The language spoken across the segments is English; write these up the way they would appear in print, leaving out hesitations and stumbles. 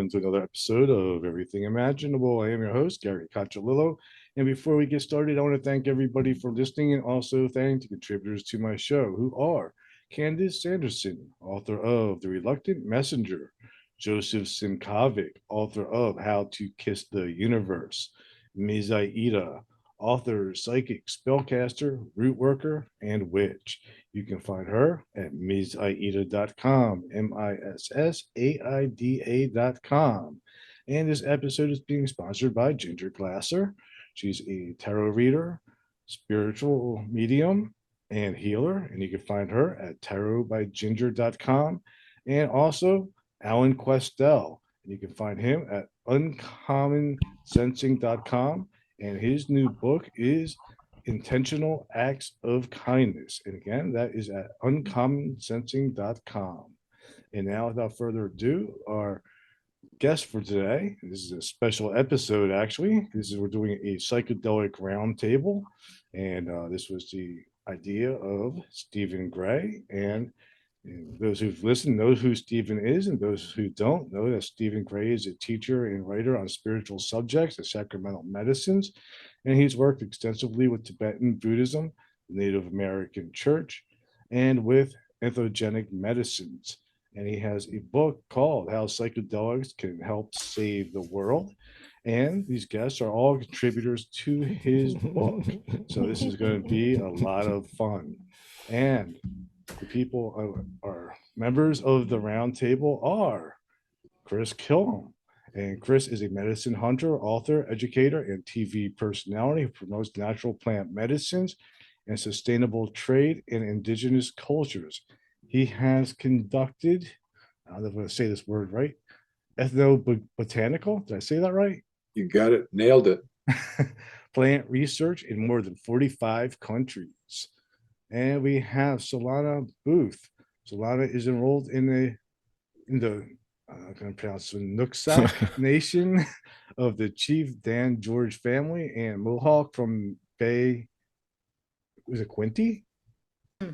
welcome to another episode of Everything Imaginable. I am your host, Gary Cacciolillo. And before we get started, I want to thank everybody for listening and also thank the contributors to my show, who are Candace Sanderson, author of The Reluctant Messenger, Joseph Simkovic, author of How to Kiss the Universe, Mizai Ida, author, psychic, spellcaster, root worker, and witch. You can find her at missaida.com, missaida.com. And this episode is being sponsored by Ginger Glasser. She's a tarot reader, spiritual medium, and healer. And you can find her at tarotbyginger.com. And also Alan Questel. And you can find him at uncommonsensing.com. And his new book is Intentional Acts of Kindness. And again, that is at uncommonsensing.com. And now, without further ado, our guest for today, this is a special episode actually. We're doing a psychedelic roundtable. And this was the idea of Stephen Gray. And those who've listened know who Stephen is, and those who don't know that Stephen Gray is a teacher and writer on spiritual subjects and sacramental medicines, and he's worked extensively with Tibetan Buddhism, the Native American Church, and with entheogenic medicines. And he has a book called How Psychedelics Can Help Save the World. And these guests are all contributors to his book. So this is going to be a lot of fun. And the people are members of the round table are Chris Kilham. And Chris is a medicine hunter, author, educator, and TV personality who promotes natural plant medicines and sustainable trade in indigenous cultures. He has conducted, I don't know if I'm going to say this word right, ethnobotanical, did I say that right? You got it, nailed it. Plant research in more than 45 countries. And we have Solana Booth. Solana is enrolled in the I'm going to pronounce it, Nooksack Nation of the Chief Dan George family and Mohawk from Bay. Was it Quinty? I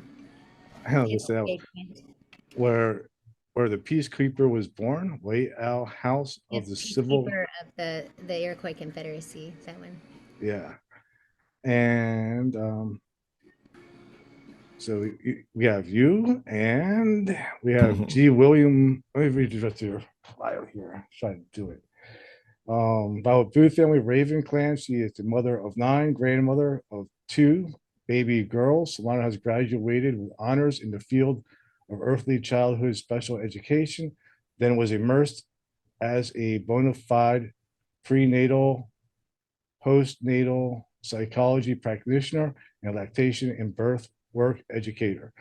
don't know that, where the Peacekeeper was born. White Owl House of the Civil of the Iroquois Confederacy. That one. Yeah, and so we have you, and we have G. William. Let me read the rest of your bio here. Try to do it. About Booth family, Raven clan. She is the mother of 9, grandmother of 2 baby girls. Solana has graduated with honors in the field of earthly childhood special education, then was immersed as a bona fide prenatal, postnatal psychology practitioner and lactation and birth work educator.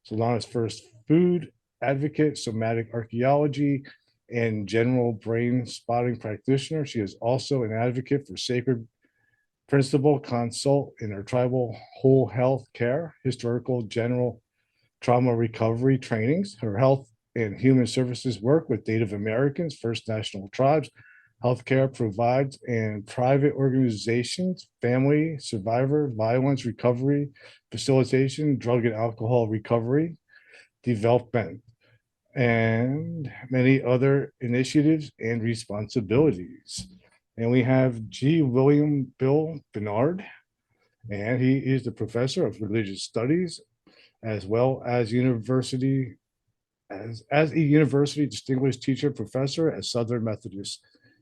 Solana's first food advocate, somatic archaeology, and general brain spotting practitioner. She is also an advocate for sacred principle consult in her tribal whole health care, historical general trauma recovery trainings. Her health and human services work with Native Americans, First National Tribes, healthcare provides and private organizations, family, survivor, violence recovery, facilitation, drug and alcohol recovery, development, and many other initiatives and responsibilities. And we have G. William Bill Barnard, and he is the professor of religious studies as well as a university distinguished teacher professor at Southern Methodist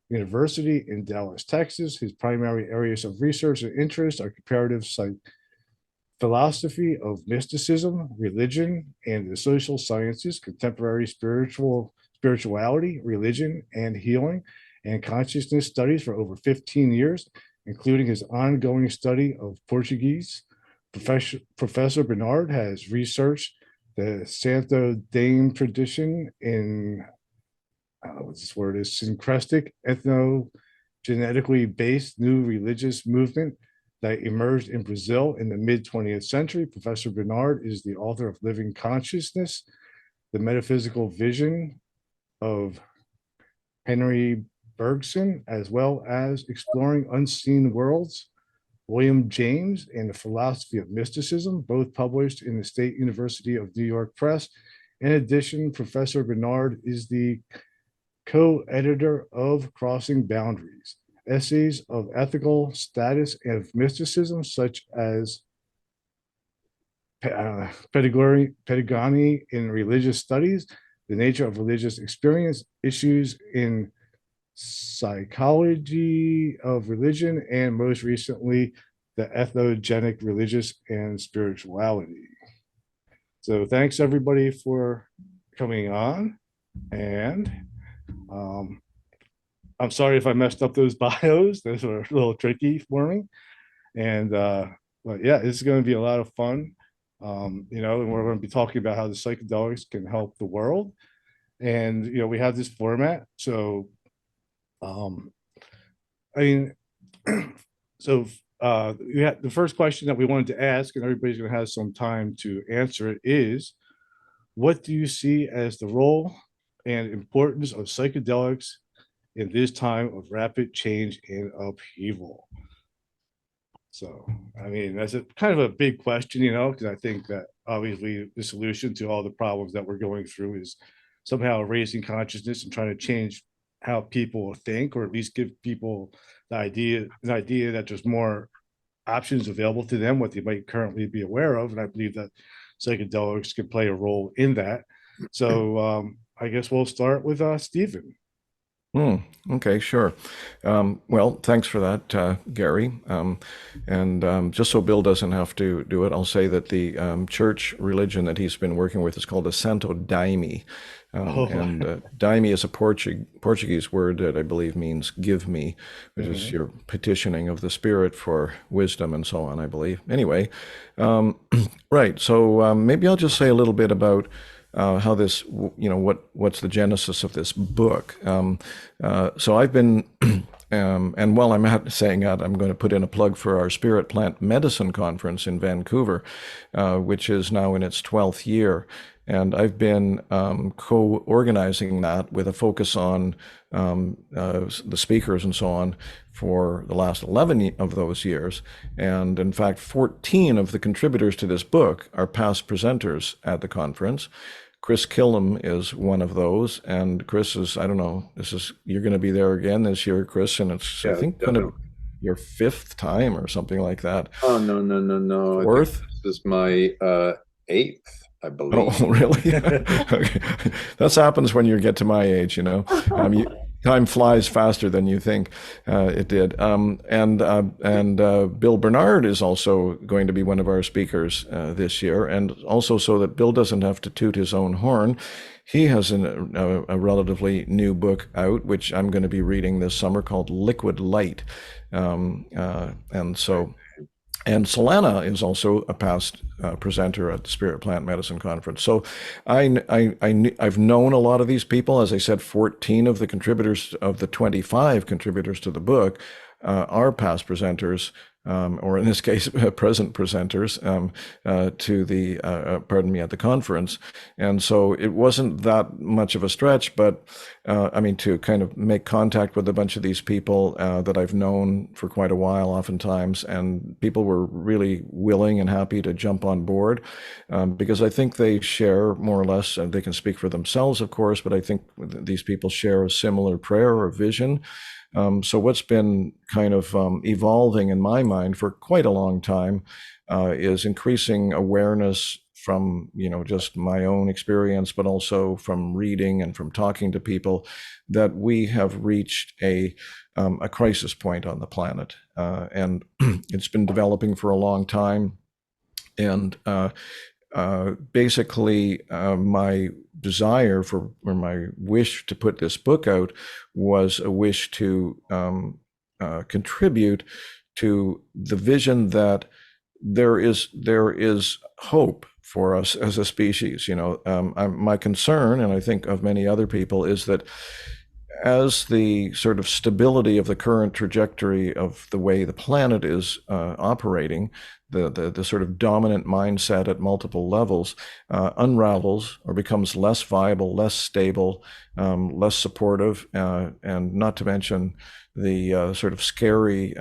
University in Dallas, Texas. His primary areas of research and interest are comparative philosophy of mysticism, religion, and the social sciences, contemporary spirituality, religion, and healing, and consciousness studies for over 15 years, including his ongoing study of Portuguese. Professor Barnard has researched the Santo Daime tradition in what this word is, syncretic, ethno-genetically based new religious movement that emerged in Brazil in the mid-20th century. Professor Barnard is the author of Living Consciousness, the Metaphysical Vision of Henry Bergson, as well as Exploring Unseen Worlds, William James, and the Philosophy of Mysticism, both published in the State University of New York Press. In addition, Professor Barnard is the co-editor of Crossing Boundaries, essays of ethical status and mysticism, such as pedagogy in religious studies, the nature of religious experience, issues in psychology of religion, and most recently, the ethnogenic religious and spirituality. So thanks everybody for coming on. And I'm sorry if I messed up those bios. Those were a little tricky for me. And but yeah, this is going to be a lot of fun. And we're going to be talking about how the psychedelics can help the world. And we have this format. So um, I mean, so the first question that we wanted to ask, and everybody's going to have some time to answer it, is what do you see as the role and importance of psychedelics in this time of rapid change and upheaval? So, I mean, that's a kind of a big question, because I think that obviously the solution to all the problems that we're going through is somehow raising consciousness and trying to change how people think, or at least give people an idea that there's more options available to them, what they might currently be aware of. And I believe that psychedelics can play a role in that. So I guess we'll start with Stephan. Okay, sure. Well, thanks for that, Gary. And just so Bill doesn't have to do it, I'll say that the church religion that he's been working with is called the Santo Daime. And Daime is a Portuguese word that I believe means give me, which is your petitioning of the spirit for wisdom and so on, I believe. Anyway, right. So maybe I'll just say a little bit about how this, what's the genesis of this book. So I've been, and while I'm saying that, I'm going to put in a plug for our Spirit Plant Medicine Conference in Vancouver, which is now in its 12th year. And I've been co-organizing that with a focus on the speakers and so on for the last 11 of those years. And in fact, 14 of the contributors to this book are past presenters at the conference. Chris Kilham is one of those, and Chris is, I don't know, you're going to be there again this year, Chris, and it's, I think, going to your 5th time or something like that. Oh, no. 4th? This is my 8th, I believe. Oh, really? Okay. That happens when you get to my age, time flies faster than you think it did. And Bill Barnard is also going to be one of our speakers this year. And also, so that Bill doesn't have to toot his own horn, he has a relatively new book out, which I'm going to be reading this summer, called Liquid Light. And Solana is also a past presenter at the Spirit Plant Medicine Conference. So I've known a lot of these people. As I said, 14 of the contributors of the 25 contributors to the book are past presenters, or in this case, present presenters to the, at the conference. And so it wasn't that much of a stretch, but to kind of make contact with a bunch of these people that I've known for quite a while, oftentimes, and people were really willing and happy to jump on board because I think they share more or less, they can speak for themselves, of course, but I think these people share a similar prayer or vision. So what's been kind of evolving in my mind for quite a long time is increasing awareness from, just my own experience, but also from reading and from talking to people, that we have reached a crisis point on the planet. And it's been developing for a long time. And basically, my desire or my wish to put this book out was a wish to contribute to the vision that there is hope for us as a species. My concern, and I think of many other people, is that as the sort of stability of the current trajectory of the way the planet is operating, the sort of dominant mindset at multiple levels unravels or becomes less viable, less stable, less supportive, and not to mention the sort of scary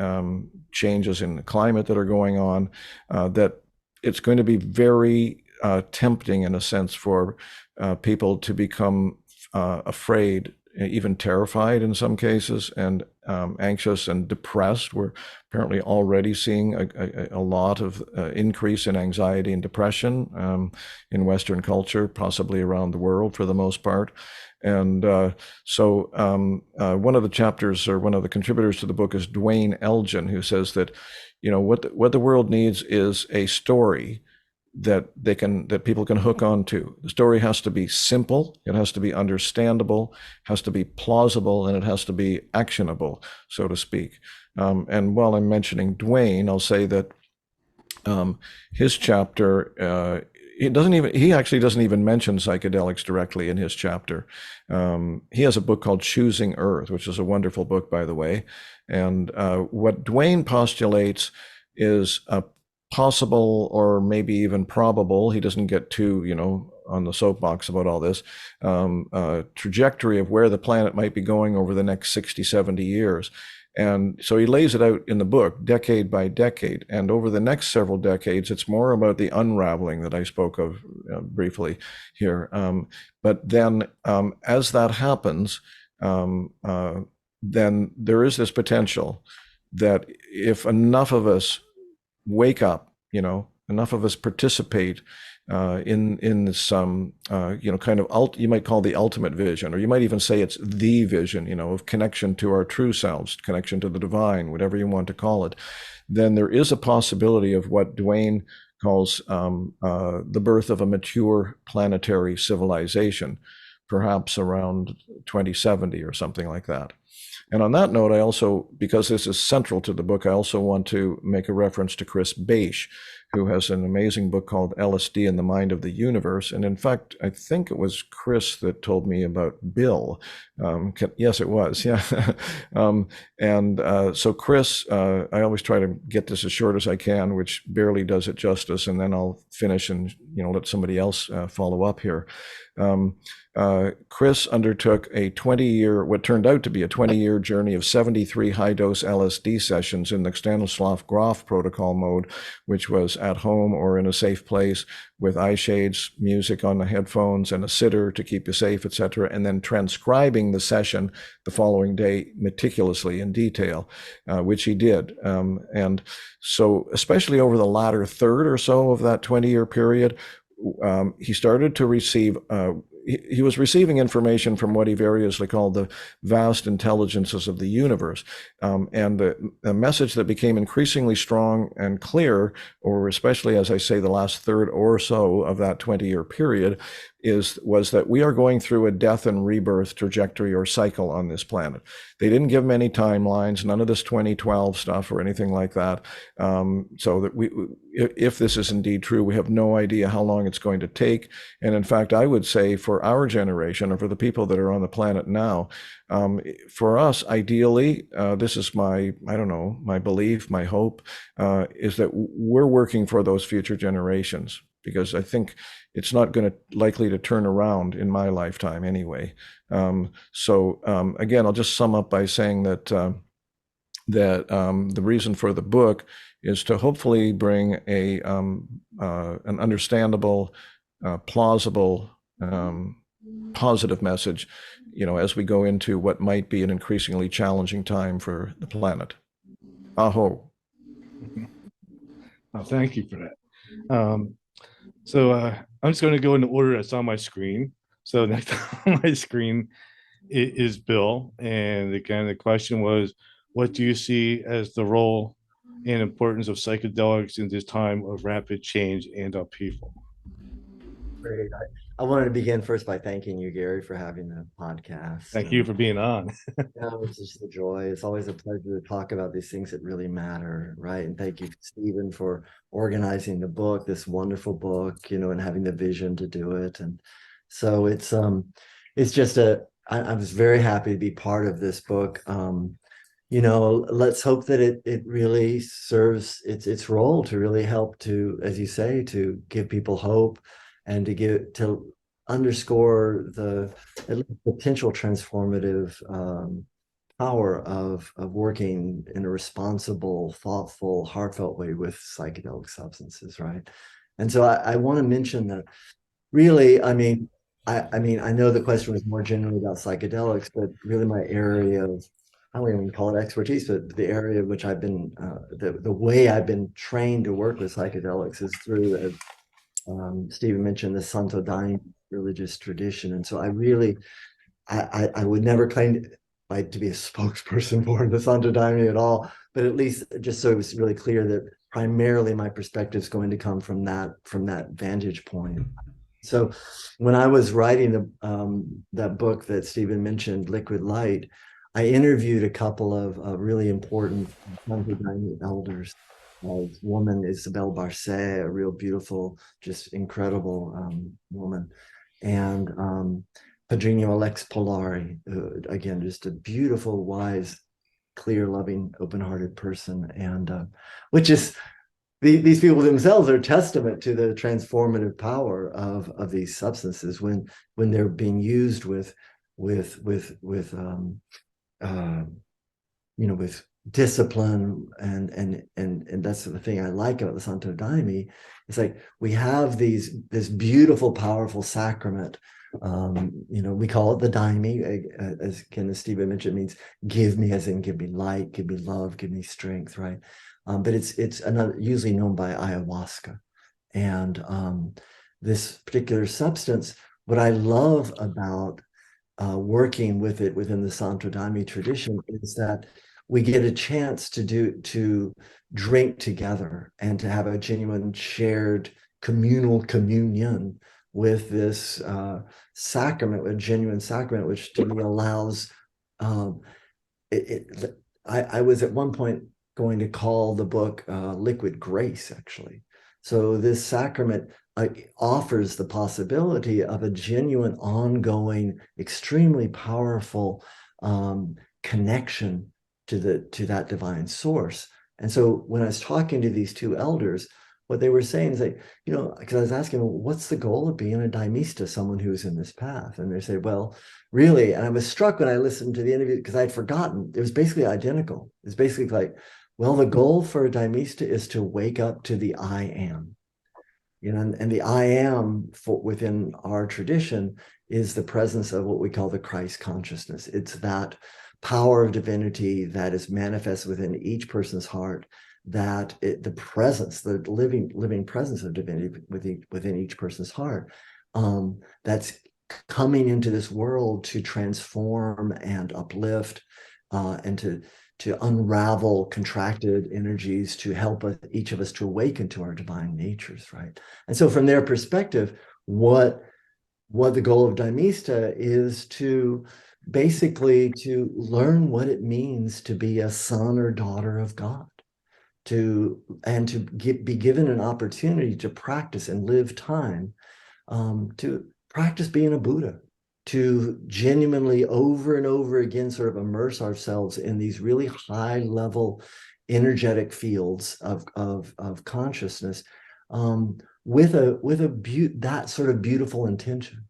changes in the climate that are going on, that it's going to be very tempting, in a sense, for people to become afraid even terrified in some cases, and anxious and depressed. We're apparently already seeing a lot of increase in anxiety and depression in Western culture, possibly around the world for the most part. And so one of the chapters, or one of the contributors to the book, is Dwayne Elgin, who says that, what the world needs is a story that people can hook on to. The story has to be simple, it has to be understandable, has to be plausible, and it has to be actionable, so to speak. And while I'm mentioning Dwayne, I'll say that his chapter, he actually doesn't even mention psychedelics directly in his chapter. He has a book called Choosing Earth, which is a wonderful book, by the way. And what Dwayne postulates is a possible, or maybe even probable, he doesn't get too, on the soapbox about all this, trajectory of where the planet might be going over the next 60, 70 years. And so he lays it out in the book, decade by decade. And over the next several decades, it's more about the unraveling that I spoke of briefly here. But then as that happens, then there is this potential that if enough of us wake up, enough of us participate in some, kind of, you might call the ultimate vision, or you might even say it's the vision, of connection to our true selves, connection to the divine, whatever you want to call it, then there is a possibility of what Dwayne calls the birth of a mature planetary civilization, perhaps around 2070 or something like that. And on that note, I also, because this is central to the book, I also want to make a reference to Chris Beisch, who has an amazing book called LSD and the Mind of the Universe. And in fact, I think it was Chris that told me about Bill. Yes, it was. Yeah. So Chris, I always try to get this as short as I can, which barely does it justice. And then I'll finish and, let somebody else follow up here. Chris undertook a 20-year, what turned out to be a 20-year journey of 73 high-dose LSD sessions in the Stanislav Grof protocol mode, which was at home or in a safe place with eye shades, music on the headphones, and a sitter to keep you safe, etc., and then transcribing the session the following day meticulously in detail, which he did. And so especially over the latter third or so of that 20-year period, he started to receive, he was receiving information from what he variously called the vast intelligences of the universe. And the message that became increasingly strong and clear, or especially, as I say, the last third or so of that 20-year period, was that we are going through a death and rebirth trajectory or cycle on this planet. They didn't give many timelines, none of this 2012 stuff or anything like that. So that if this is indeed true, we have no idea how long it's going to take. And in fact, I would say for our generation, or for the people that are on the planet now, for us, ideally, this is my belief, my hope, is that we're working for those future generations, because I think it's not likely to turn around in my lifetime anyway. Again, I'll just sum up by saying that the reason for the book is to hopefully bring an understandable, plausible, positive message, as we go into what might be an increasingly challenging time for the planet. Aho. Oh, thank you for that. So I'm just going to go in the order that's on my screen. So next on my screen is Bill. And again, the question was, what do you see as the role and importance of psychedelics in this time of rapid change and upheaval? Great. I wanted to begin first by thanking you, Gary, for having the podcast. Thank you for being on. It's just a joy. It's always a pleasure to talk about these things that really matter, right? And thank you, Stephan, for organizing the book, this wonderful book, and having the vision to do it. And so it's just I was very happy to be part of this book. Let's hope that it really serves its role to really help to, as you say, to give people hope, and to underscore the at least potential transformative power of working in a responsible, thoughtful, heartfelt way with psychedelic substances, right? And so I want to mention that really, I mean, I know the question was more generally about psychedelics, but really my area of, I don't even call it expertise, but the area which I've been, the way I've been trained to work with psychedelics is through, as Stephen mentioned, the Santo Daime religious tradition. And so I really, I would never claim to be a spokesperson for the Santo Daime at all, but at least just so it was really clear that primarily my perspective is going to come from that vantage point. So when I was writing that book that Stephen mentioned, Liquid Light, I interviewed a couple of really important Santo Daime elders. This woman, Isabel Barcet, a real beautiful, just incredible woman, and Padrino Alex Polari, again, just a beautiful, wise, clear, loving, open-hearted person, and which is these people themselves are testament to the transformative power of these substances when they're being used with with discipline, and that's the thing I like about the Santo Daime. It's like we have this beautiful, powerful sacrament. We call it the daime, as Stephen mentioned, means give me, as in give me light, give me love, give me strength, right? But it's another, usually known by ayahuasca. And this particular substance, what I love about working with it within the Santo Daime tradition is that we get a chance to drink together and to have a genuine shared communal communion with this sacrament, a genuine sacrament, which to me allows I was at one point going to call the book Liquid Grace, actually. So this sacrament offers the possibility of a genuine, ongoing, extremely powerful connection to that divine source. And so when I was talking to these two elders, what they were saying is that, because I was asking, well, what's the goal of being a daimista, someone who's in this path? And they say, well, really, and I was struck when I listened to the interview because I'd forgotten, it was basically identical. It's basically like, well, the goal for a daimista is to wake up to the I am. And the I am within our tradition is the presence of what we call the Christ consciousness. It's that power of divinity that is manifest within each person's heart, that the presence, the living presence of divinity within each person's heart, that's coming into this world to transform and uplift, and to unravel contracted energies, to help each of us to awaken to our divine natures, right? And so from their perspective, what the goal of Daimista is to basically to learn what it means to be a son or daughter of God, to be given an opportunity to practice and live time, to practice being a Buddha, to genuinely over and over again sort of immerse ourselves in these really high level energetic fields of consciousness, with that sort of beautiful intention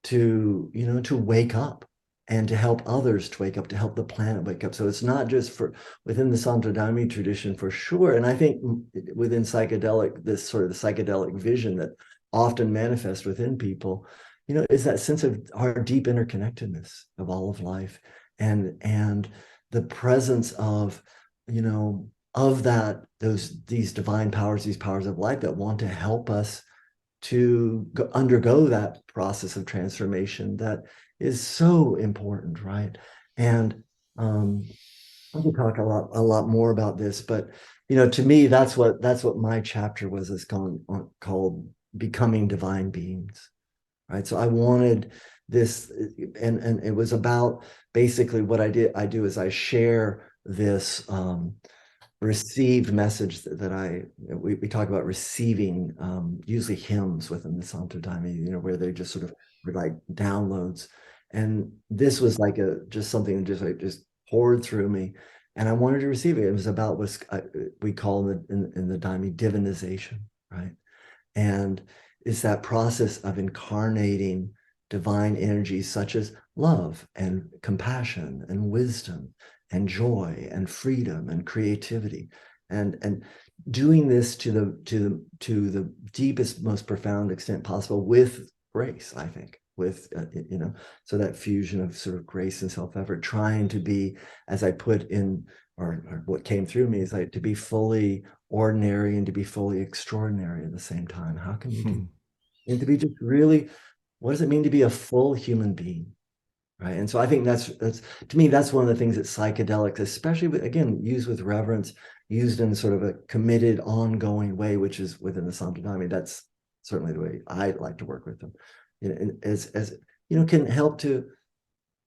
to wake up and to help others to wake up, to help the planet wake up. So it's not just for within the Santo Daime tradition, for sure. And I think within psychedelic, this sort of the psychedelic vision that often manifests within people, is that sense of our deep interconnectedness of all of life, and the presence of, these divine powers, these powers of life that want to help us to undergo that process of transformation that is so important, right? And I could talk a lot more about this, but to me, that's what my chapter was, is called Becoming Divine Beings, right? So I wanted this, and it was about basically what I do is I share this received message that we talk about receiving, usually hymns within the Santo Daime, where they just sort of were like downloads. And this was like just something that just poured through me, and I wanted to receive it. It was about what we call in the Daime divinization, right? And it's that process of incarnating divine energies such as love and compassion and wisdom and joy and freedom and creativity, and doing this to the deepest, most profound extent possible with grace, I think, with, so that fusion of sort of grace and self-effort, trying to be, as I put in, or what came through me is like to be fully ordinary and to be fully extraordinary at the same time. How can you do, and to be just really, what does it mean to be a full human being? Right. And so I think that's to me, that's one of the things that psychedelics, especially again, used with reverence, used in sort of a committed, ongoing way, which is within the Sampradaya. That's certainly the way I like to work with them. As can help to,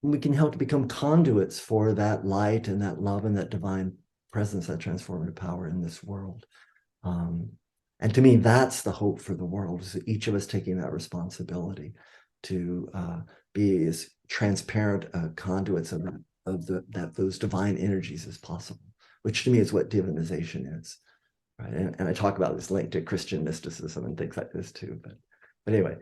we can help to become conduits for that light and that love and that divine presence, that transformative power in this world. And to me, that's the hope for the world, is each of us taking that responsibility to be as transparent conduits of those divine energies as possible, which to me is what divinization is. Right. And I talk about this link to Christian mysticism and things like this too. But anyway,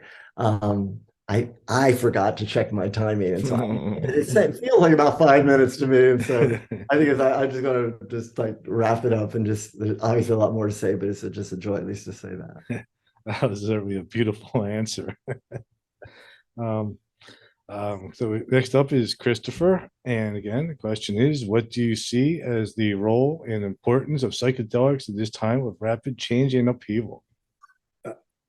I forgot to check my timing, and so it feels like about 5 minutes to me. And so I think I'm just going to just like wrap it up, and just, there's obviously a lot more to say, but it's just a joy at least to say that. That was certainly a beautiful answer. So next up is Christopher. And again, the question is, what do you see as the role and importance of psychedelics at this time of rapid change and upheaval?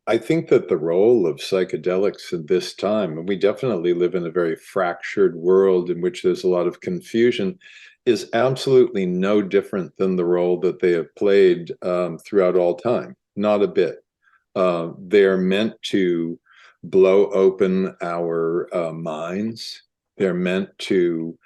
I think that the role of psychedelics at this time, and we definitely live in a very fractured world in which there's a lot of confusion, is absolutely no different than the role that they have played throughout all time. Not a bit. They're meant to blow open our minds. They're meant to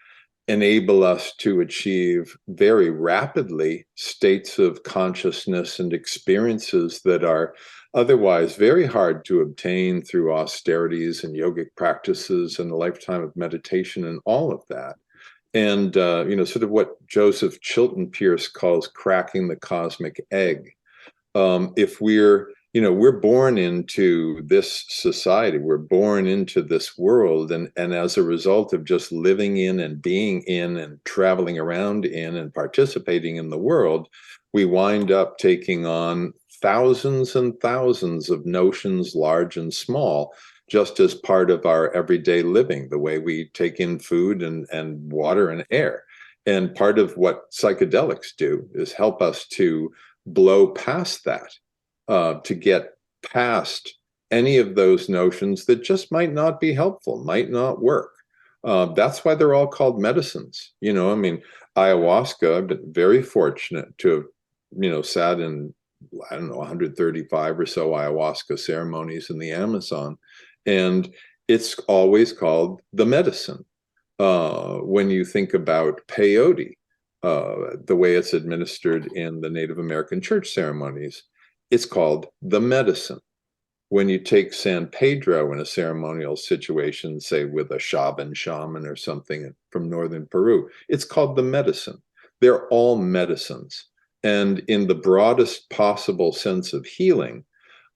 enable us to achieve very rapidly states of consciousness and experiences that are otherwise very hard to obtain through austerities and yogic practices and a lifetime of meditation and all of that. And, sort of what Joseph Chilton Pearce calls cracking the cosmic egg. If we're born into this society, we're born into this world, and as a result of just living in and being in and traveling around in and participating in the world, we wind up taking on thousands and thousands of notions, large and small, just as part of our everyday living, the way we take in food and water and air. And part of what psychedelics do is help us to blow past that. To get past any of those notions that just might not be helpful, might not work. That's why they're all called medicines. Ayahuasca, I've been very fortunate to have, sat in, 135 or so ayahuasca ceremonies in the Amazon. And it's always called the medicine. When you think about peyote, the way it's administered in the Native American church ceremonies, it's called the medicine. When you take San Pedro in a ceremonial situation, say with a shaman or something from northern Peru, it's called the medicine. They're all medicines. And in the broadest possible sense of healing,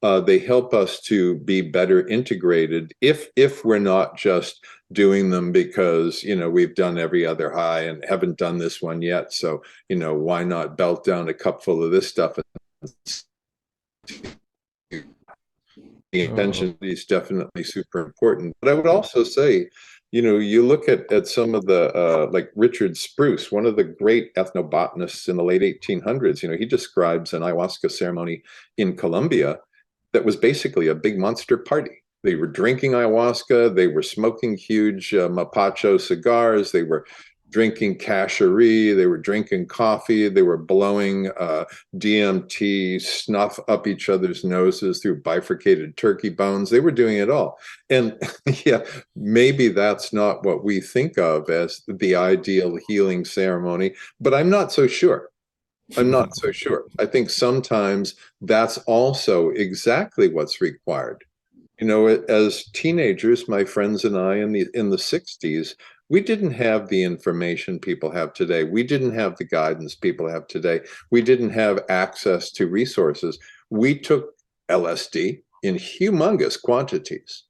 they help us to be better integrated if we're not just doing them because, we've done every other high and haven't done this one yet. So, why not belt down a cupful of this stuff? The intention is definitely super important. But I would also say, you look at some of the, like Richard Spruce, one of the great ethnobotanists in the late 1800s, he describes an ayahuasca ceremony in Colombia that was basically a big monster party. They were drinking ayahuasca, they were smoking huge mapacho cigars, they were drinking kasherie, they were drinking coffee, they were blowing DMT, snuff up each other's noses through bifurcated turkey bones. They were doing it all. And yeah, maybe that's not what we think of as the ideal healing ceremony, but I'm not so sure. I'm not so sure. I think sometimes that's also exactly what's required. As teenagers, my friends and I in the 60s, we didn't have the information people have today. We didn't have the guidance people have today. We didn't have access to resources. We took LSD in humongous quantities,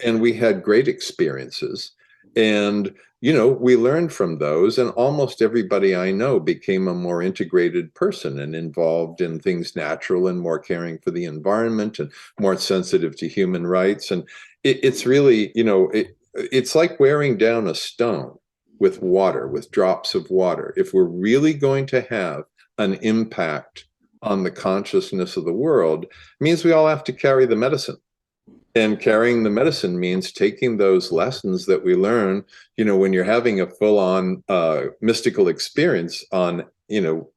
and we had great experiences. And we learned from those, and almost everybody I know became a more integrated person and involved in things natural and more caring for the environment and more sensitive to human rights. And it's really, it's like wearing down a stone with water, with drops of water. If we're really going to have an impact on the consciousness of the world, it means we all have to carry the medicine. And carrying the medicine means taking those lessons that we learn, when you're having a full-on mystical experience on,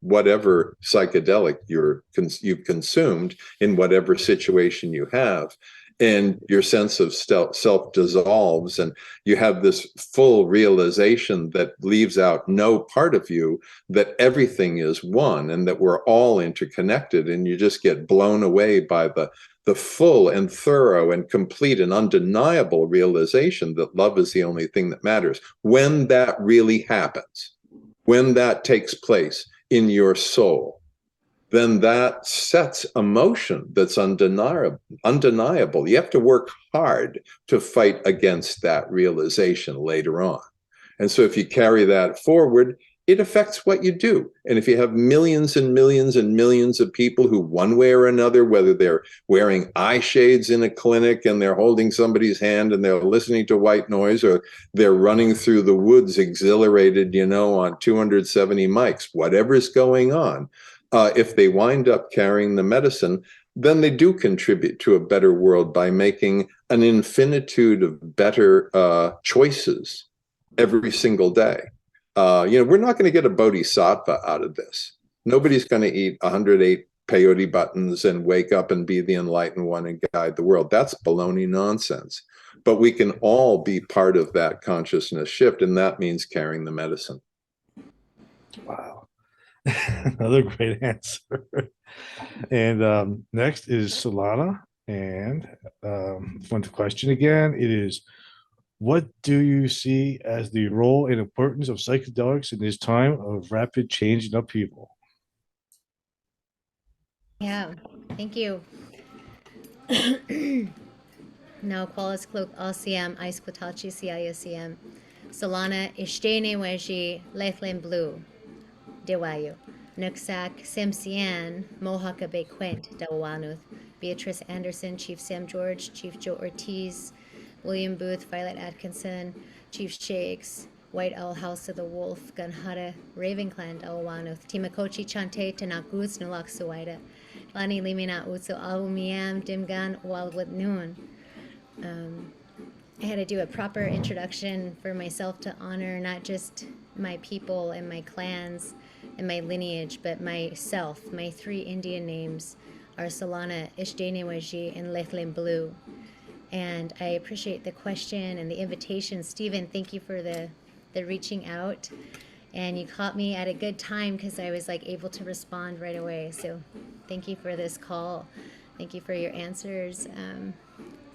whatever psychedelic you've consumed in whatever situation you have. And your sense of self dissolves, and you have this full realization that leaves out no part of you, that everything is one and that we're all interconnected. And you just get blown away by the full and thorough and complete and undeniable realization that love is the only thing that matters. When that really happens, when that takes place in your soul, then that sets a motion that's undeniable. You have to work hard to fight against that realization later on. And so if you carry that forward, it affects what you do. And if you have millions and millions and millions of people who, one way or another, whether they're wearing eye shades in a clinic and they're holding somebody's hand and they're listening to white noise, or they're running through the woods exhilarated, on 270 mics, whatever's going on, if they wind up carrying the medicine, then they do contribute to a better world by making an infinitude of better choices every single day. We're not going to get a bodhisattva out of this. Nobody's going to eat 108 peyote buttons and wake up and be the enlightened one and guide the world. That's baloney nonsense. But we can all be part of that consciousness shift, and that means carrying the medicine. Wow. Another great answer. And next is Solana. And one question again. It is, what do you see as the role and importance of psychedelics in this time of rapid change and upheaval? Yeah, thank you. Now, qualis cloak LCM, ice quatachi CISCM, Solana ishtene weji lethlin blue, dewayu, nuksak simsian, mohaka bequent, dawanuth, Beatrice Anderson, Chief Sam George, Chief Joe Ortiz, William Booth, Violet Atkinson, Chief Shakes, White Owl House of the Wolf, Gunhara, Ravenclan, Dawanuth, Timakochi Chante, Tanakus, Nulak Suwaida, Lani Limina Utsu Alumiam, Dimgan, Wildwood Noon. I had to do a proper introduction for myself to honor not just my people and my clans and my lineage, but myself. My 3 Indian names are Solana, Ishdenewaji, and Lethlin Blue. And I appreciate the question and the invitation. Stephen, thank you for the reaching out. And you caught me at a good time because I was able to respond right away. So thank you for this call. Thank you for your answers.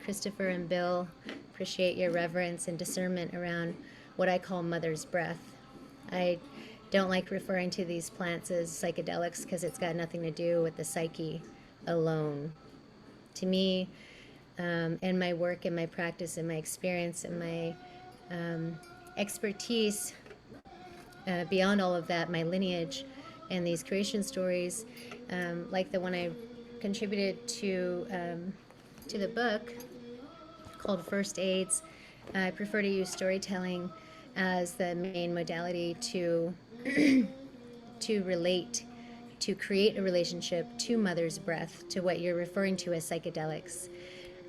Christopher and Bill, appreciate your reverence and discernment around what I call mother's breath. I don't like referring to these plants as psychedelics because it's got nothing to do with the psyche alone. To me, and my work and my practice and my experience and my expertise, beyond all of that, my lineage and these creation stories, like the one I contributed to the book called First Aids. I prefer to use storytelling as the main modality to relate, to create a relationship to mother's breath, to what you're referring to as psychedelics.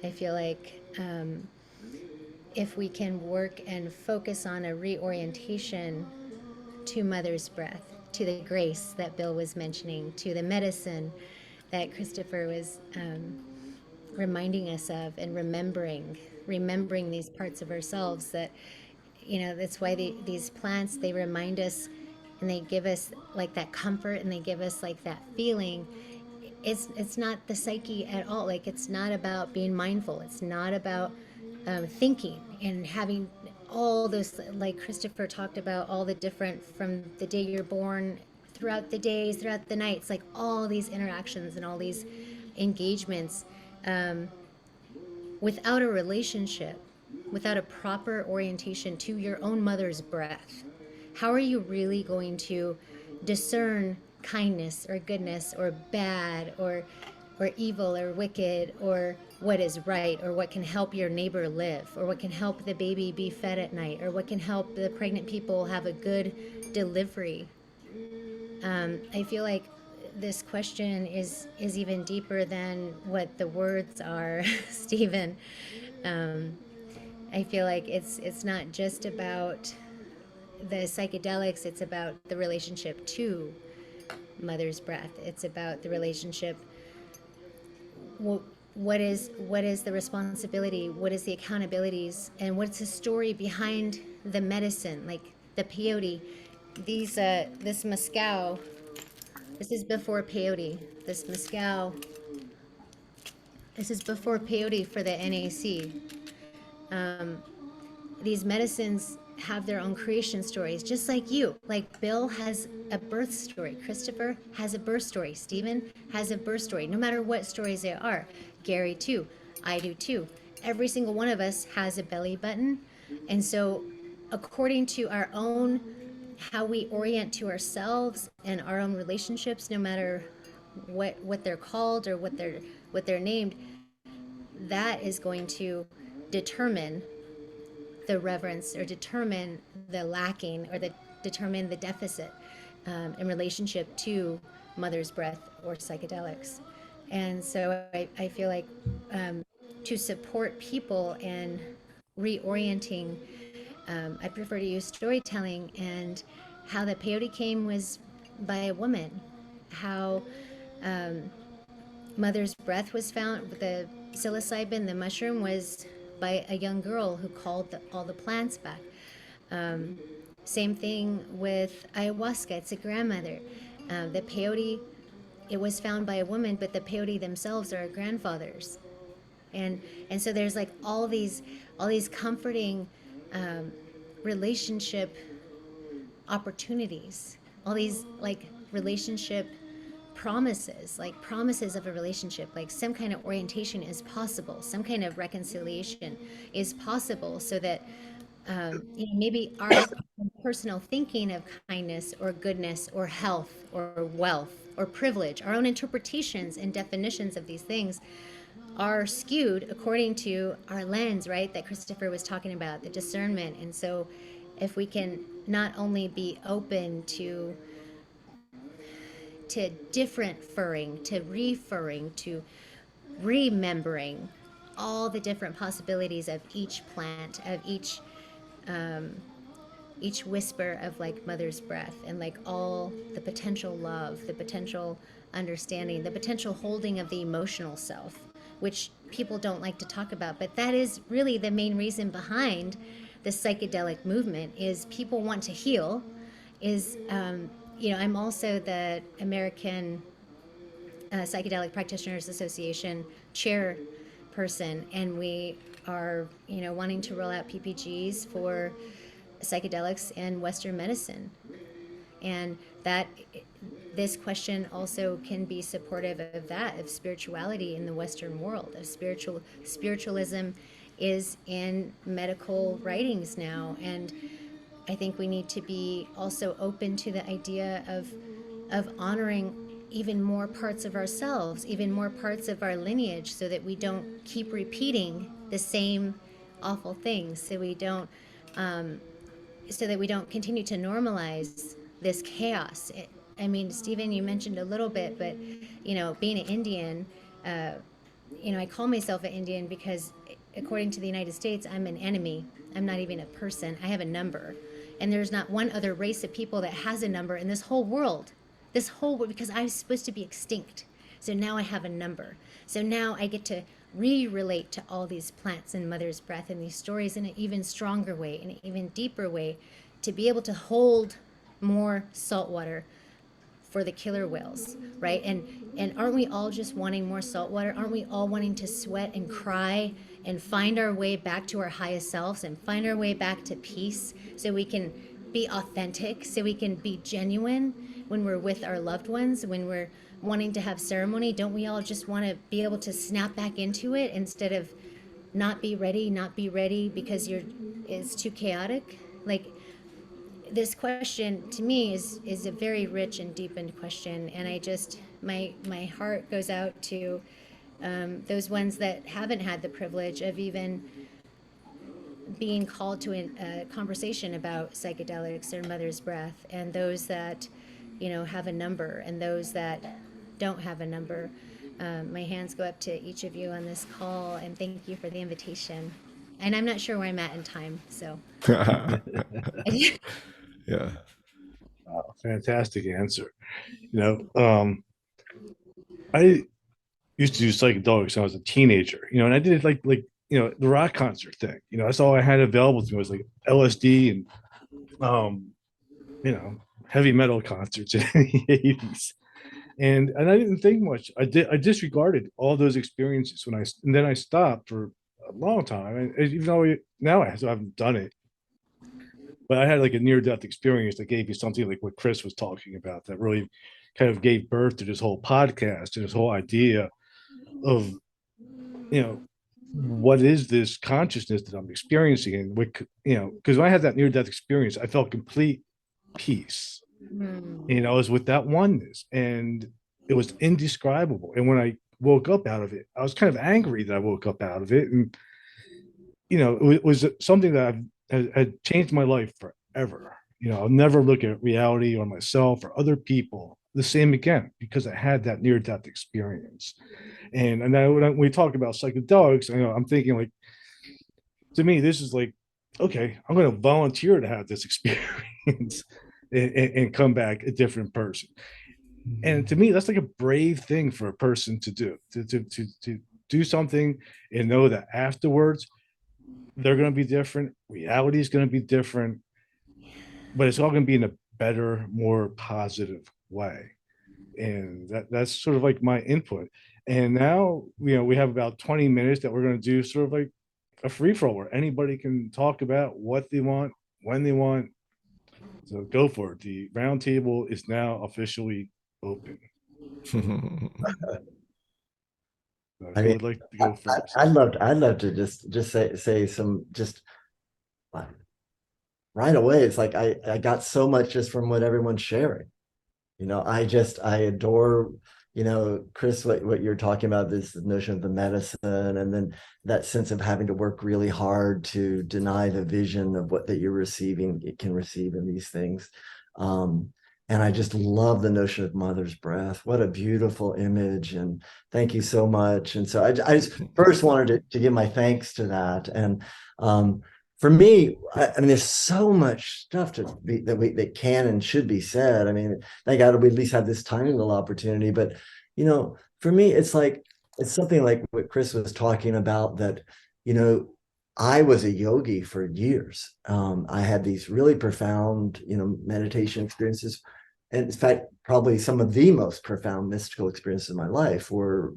I feel like if we can work and focus on a reorientation to mother's breath, to the grace that Bill was mentioning, to the medicine that Christopher was reminding us of, and remembering these parts of ourselves that, that's why these plants, they remind us and they give us that comfort and they give us that feeling. It's not the psyche at all. It's not about being mindful. It's not about thinking and having all those, like Christopher talked about, all the different, from the day you're born, throughout the days, throughout the nights, all these interactions and all these engagements. Without a relationship without a proper orientation to your own mother's breath, how are you really going to discern kindness or goodness or bad or evil or wicked, or what is right, or what can help your neighbor live, or what can help the baby be fed at night, or what can help the pregnant people have a good delivery? I feel like this question is even deeper than what the words are, Stephen. I feel like it's not just about the psychedelics, it's about the relationship to mother's breath. It's about the relationship. What is the responsibility? What is the accountabilities? And what's the story behind the medicine, like the peyote? This mezcal. This is before peyote. This mezcal. This is before peyote for the NAC. These medicines have their own creation stories, just like you. Like Bill has a birth story, Christopher has a birth story, Stephen has a birth story, no matter what stories they are. Gary too, I do too. Every single one of us has a belly button. And so according to our own, how we orient to ourselves and our own relationships, no matter what they're called or what they're named, that is going to determine the reverence, or determine the lacking, or determine the deficit in relationship to mother's breath or psychedelics. And so I feel like to support people in reorienting, I prefer to use storytelling, and how the peyote came was by a woman, how mother's breath was found, the psilocybin, the mushroom, was by a young girl who called all the plants back. Same thing with ayahuasca, it's a grandmother. The peyote, it was found by a woman, but the peyote themselves are grandfathers. And so there's like all these comforting relationship opportunities, all these like relationship promises, like promises of a relationship, like some kind of orientation is possible, some kind of reconciliation is possible, so that maybe our personal thinking of kindness or goodness or health or wealth or privilege, our own interpretations and definitions of these things are skewed according to our lens, right? That Christopher was talking about, the discernment. And so if we can not only be open to different-furring, to referring, to remembering all the different possibilities of each plant, of each whisper of like mother's breath, and like all the potential love, the potential understanding, the potential holding of the emotional self, which people don't like to talk about. But that is really the main reason behind the psychedelic movement, is people want to heal, is I'm also the American Psychedelic Practitioners Association chairperson, and we are, wanting to roll out PPGs for psychedelics and Western medicine. And that this question also can be supportive of that, of spirituality in the Western world, of spiritualism is in medical writings now. And I think we need to be also open to the idea of honoring even more parts of ourselves, even more parts of our lineage, so that we don't keep repeating the same awful things, so that we don't continue to normalize this chaos. Stephen, you mentioned a little bit, but being an Indian, I call myself an Indian because according to the United States, I'm an enemy. I'm not even a person. I have a number. And there's not one other race of people that has a number in this whole world. Because I was supposed to be extinct. So now I have a number. So now I get to re-relate to all these plants and mother's breath and these stories in an even stronger way, in an even deeper way, to be able to hold more salt water for the killer whales, right? And aren't we all just wanting more salt water? Aren't we all wanting to sweat and cry and find our way back to our highest selves, and find our way back to peace, so we can be authentic, so we can be genuine when we're with our loved ones, when we're wanting to have ceremony? Don't we all just want to be able to snap back into it, instead of not be ready because it's too chaotic. Like, this question to me is a very rich and deepened question, and I just, my heart goes out to those ones that haven't had the privilege of even being called to a conversation about psychedelics or mother's breath, and those that, have a number, and those that don't have a number. My hands go up to each of you on this call, and thank you for the invitation. And I'm not sure where I'm at in time, so. Yeah. Fantastic answer. I used to do psychedelics when I was a teenager, and I did like the rock concert thing. That's all I had available to me was like LSD and you know heavy metal concerts in the 80s. And I didn't think much. I disregarded all those experiences and then I stopped for a long time. And even though now I haven't done it, but I had like a near death experience that gave me something like what Chris was talking about that really kind of gave birth to this whole podcast and this whole idea of what is this consciousness that I'm experiencing, and what because when I had that near death experience, I felt complete peace. I was with that oneness, and it was indescribable. And when I woke up out of it, I was kind of angry that I woke up out of it, and it was something that had changed my life forever. I'll never look at reality or myself or other people the same again because I had that near death experience. And then when we talk about psychedelics, I'm thinking like, to me, this is like, okay, I'm going to volunteer to have this experience and come back a different person. And to me, that's like a brave thing for a person to do, to do something and know that afterwards they're going to be different. Reality is going to be different, but it's all going to be in a better, more positive way. And that's sort of like my input. And now, we have about 20 minutes that we're going to do sort of like a free for all where anybody can talk about what they want, when they want. So go for it. The round table is now officially open. So I who mean, would like to go first? I'd love to just say some just like, right away. It's like I got so much just from what everyone's sharing. I adore, Chris, what you're talking about, this notion of the medicine, and then that sense of having to work really hard to deny the vision of what that you're receiving, it can receive in these things. And I just love the notion of mother's breath. What a beautiful image. And thank you so much. And so I just first wanted to give my thanks to that. And for me, I mean, there's so much stuff that can and should be said. I mean, thank God we at least have this tiny little opportunity. But for me, it's something like what Chris was talking about, that I was a yogi for years. I had these really profound, meditation experiences. And in fact, probably some of the most profound mystical experiences in my life were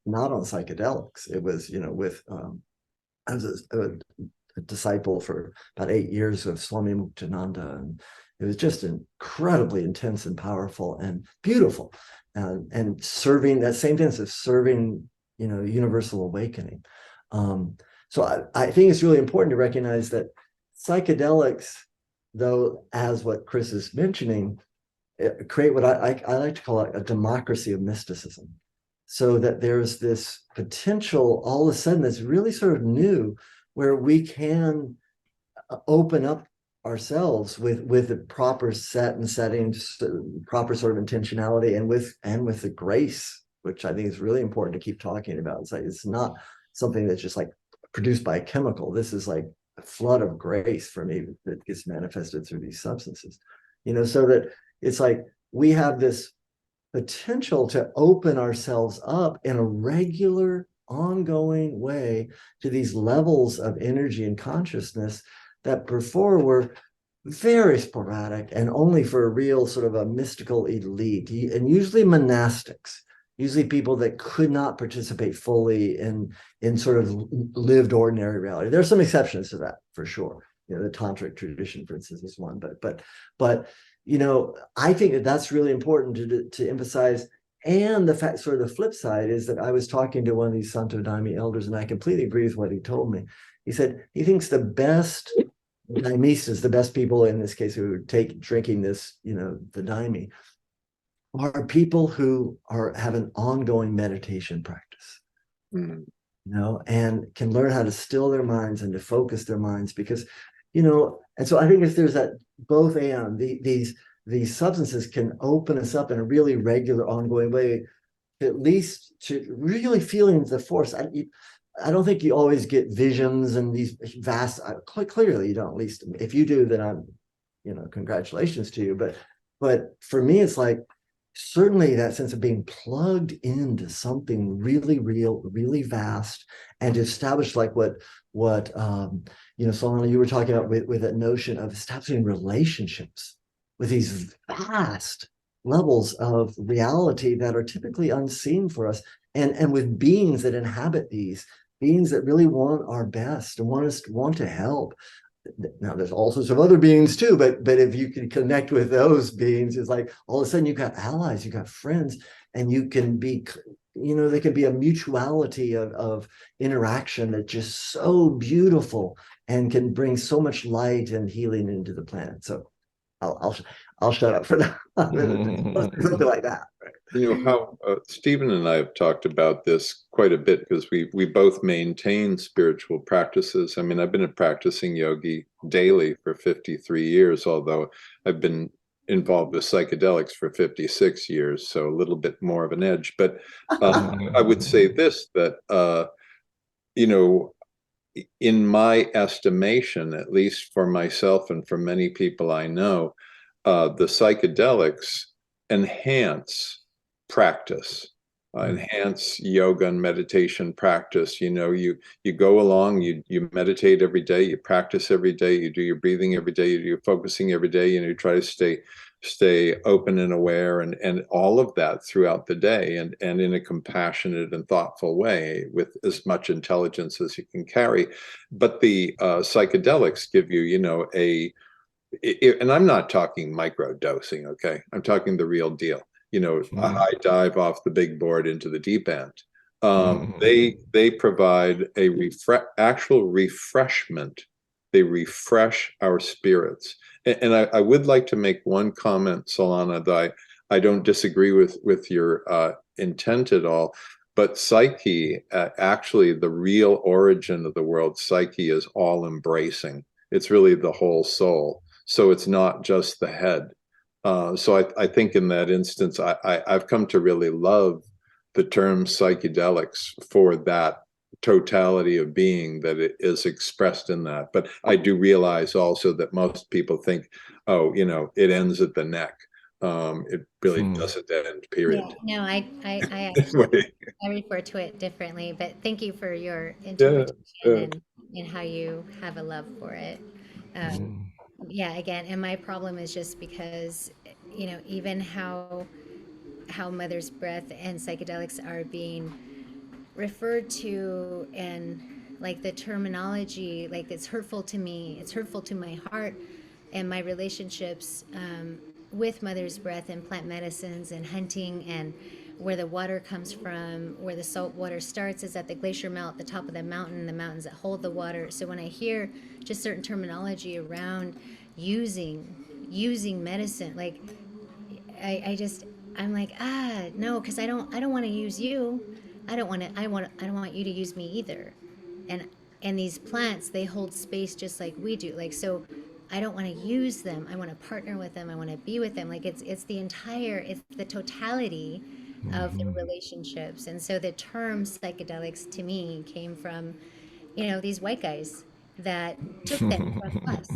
not on psychedelics. It was, with I was a disciple for about 8 years of Swami Muktananda, and it was just incredibly intense and powerful and beautiful, and serving that same sense of serving, universal awakening. So I think it's really important to recognize that psychedelics, though, as what Chris is mentioning, create what I like to call a democracy of mysticism. So that there's this potential all of a sudden that's really sort of new, where we can open up ourselves with the proper set and settings, proper sort of intentionality, and with the grace, which I think is really important to keep talking about. It's like, it's not something that's just like produced by a chemical. This is like a flood of grace for me that gets manifested through these substances, so that it's like we have this potential to open ourselves up in a regular, ongoing way to these levels of energy and consciousness that before were very sporadic and only for a real sort of a mystical elite, and usually monastics, usually people that could not participate fully in sort of lived ordinary reality. There are some exceptions to that, for sure. The tantric tradition, for instance, is one. But I think that's really important to emphasize. And the fact, sort of the flip side is that I was talking to one of these Santo Daime elders, and I completely agree with what he told me. He said he thinks the best Daimistas, the best people in this case who take drinking this, the Daime, are people who have an ongoing meditation practice. Mm. And can learn how to still their minds and to focus their minds, because, and so I think if there's that both and these substances can open us up in a really regular, ongoing way, at least to really feeling the force. I don't think you always get visions and these vast, clearly you don't, at least if you do, then I'm, congratulations to you. But for me, it's like, certainly that sense of being plugged into something really real, really vast, and to establish like what Solana, you were talking about with that notion of establishing relationships with these vast levels of reality that are typically unseen for us, and with beings that inhabit these beings that really want our best and want to help. Now there's all sorts of other beings too, but if you can connect with those beings, it's like all of a sudden you've got allies, you've got friends, and you can be, there can be a mutuality of interaction that's just so beautiful and can bring so much light and healing into the planet. So I'll shut up for now. Something like that. How Stephen and I have talked about this quite a bit, because we both maintain spiritual practices. I mean, I've been a practicing yogi daily for 53 years, although I've been involved with psychedelics for 56 years, so a little bit more of an edge. But I would say this, that, in my estimation, at least for myself and for many people I know, the psychedelics enhance practice, enhance yoga and meditation practice. You go along, you meditate every day, you practice every day, you do your breathing every day, you do your focusing every day, you try to stay open and aware, and all of that throughout the day, and in a compassionate and thoughtful way, with as much intelligence as you can carry. But the psychedelics give you, and I'm not talking micro dosing, okay? I'm talking the real deal. A high dive off the big board into the deep end. They provide a actual refreshment. They refresh our spirits. And I would like to make one comment, Solana, that I don't disagree with your intent at all. But psyche, actually, the real origin of the word psyche is all embracing. It's really the whole soul. So it's not just the head. So I think in that instance, I've come to really love the term psychedelics for that totality of being that it is expressed in that. But I do realize also that most people think, oh, it ends at the neck. It really doesn't end, period. Yeah, no, I actually I refer to it differently, but thank you for your interpretation and how you have a love for it. Yeah, again, and my problem is just because, even how mother's breath and psychedelics are being referred to, and like the terminology, like it's hurtful to me, it's hurtful to my heart and my relationships with mother's breath and plant medicines and hunting, and where the water comes from, where the salt water starts is at the glacier melt, the top of the mountains that hold the water. So when I hear just certain terminology around using medicine, like I'm like, no, because I don't want to use you. I don't want you to use me either. And these plants, they hold space just like we do. Like, so I don't want to use them. I want to partner with them. I want to be with them. Like, it's the totality of the relationships. And so the term psychedelics to me came from, these white guys that took them from us.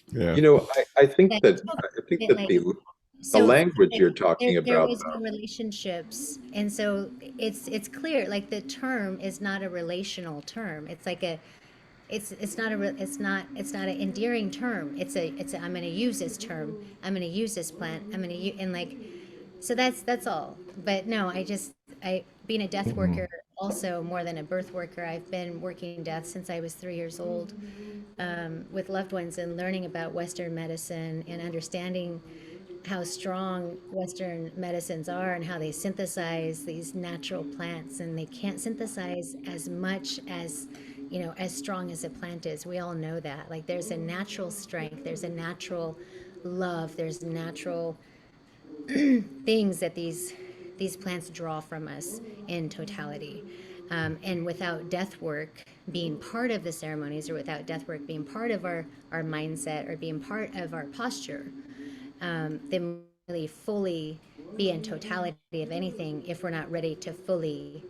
Yeah. I think That that took I think it, that like, the so language you're talking there about, was no relationships, and so it's clear, like the term is not a relational term. It's like it's not it's not an endearing term. It's a I'm going to use this term. I'm going to use this plant. I'm going to use, and like, so that's all. But no, I being a death worker, also more than a birth worker, I've been working death since I was 3 years old, with loved ones, and learning about Western medicine and understanding how strong Western medicines are and how they synthesize these natural plants, and they can't synthesize as much as, as strong as a plant is. We all know that. Like there's a natural strength, there's a natural love, there's natural things that these plants draw from us in totality. And without death work being part of the ceremonies, or without death work being part of our mindset, or being part of our posture, then really fully be in totality of anything if we're not ready to fully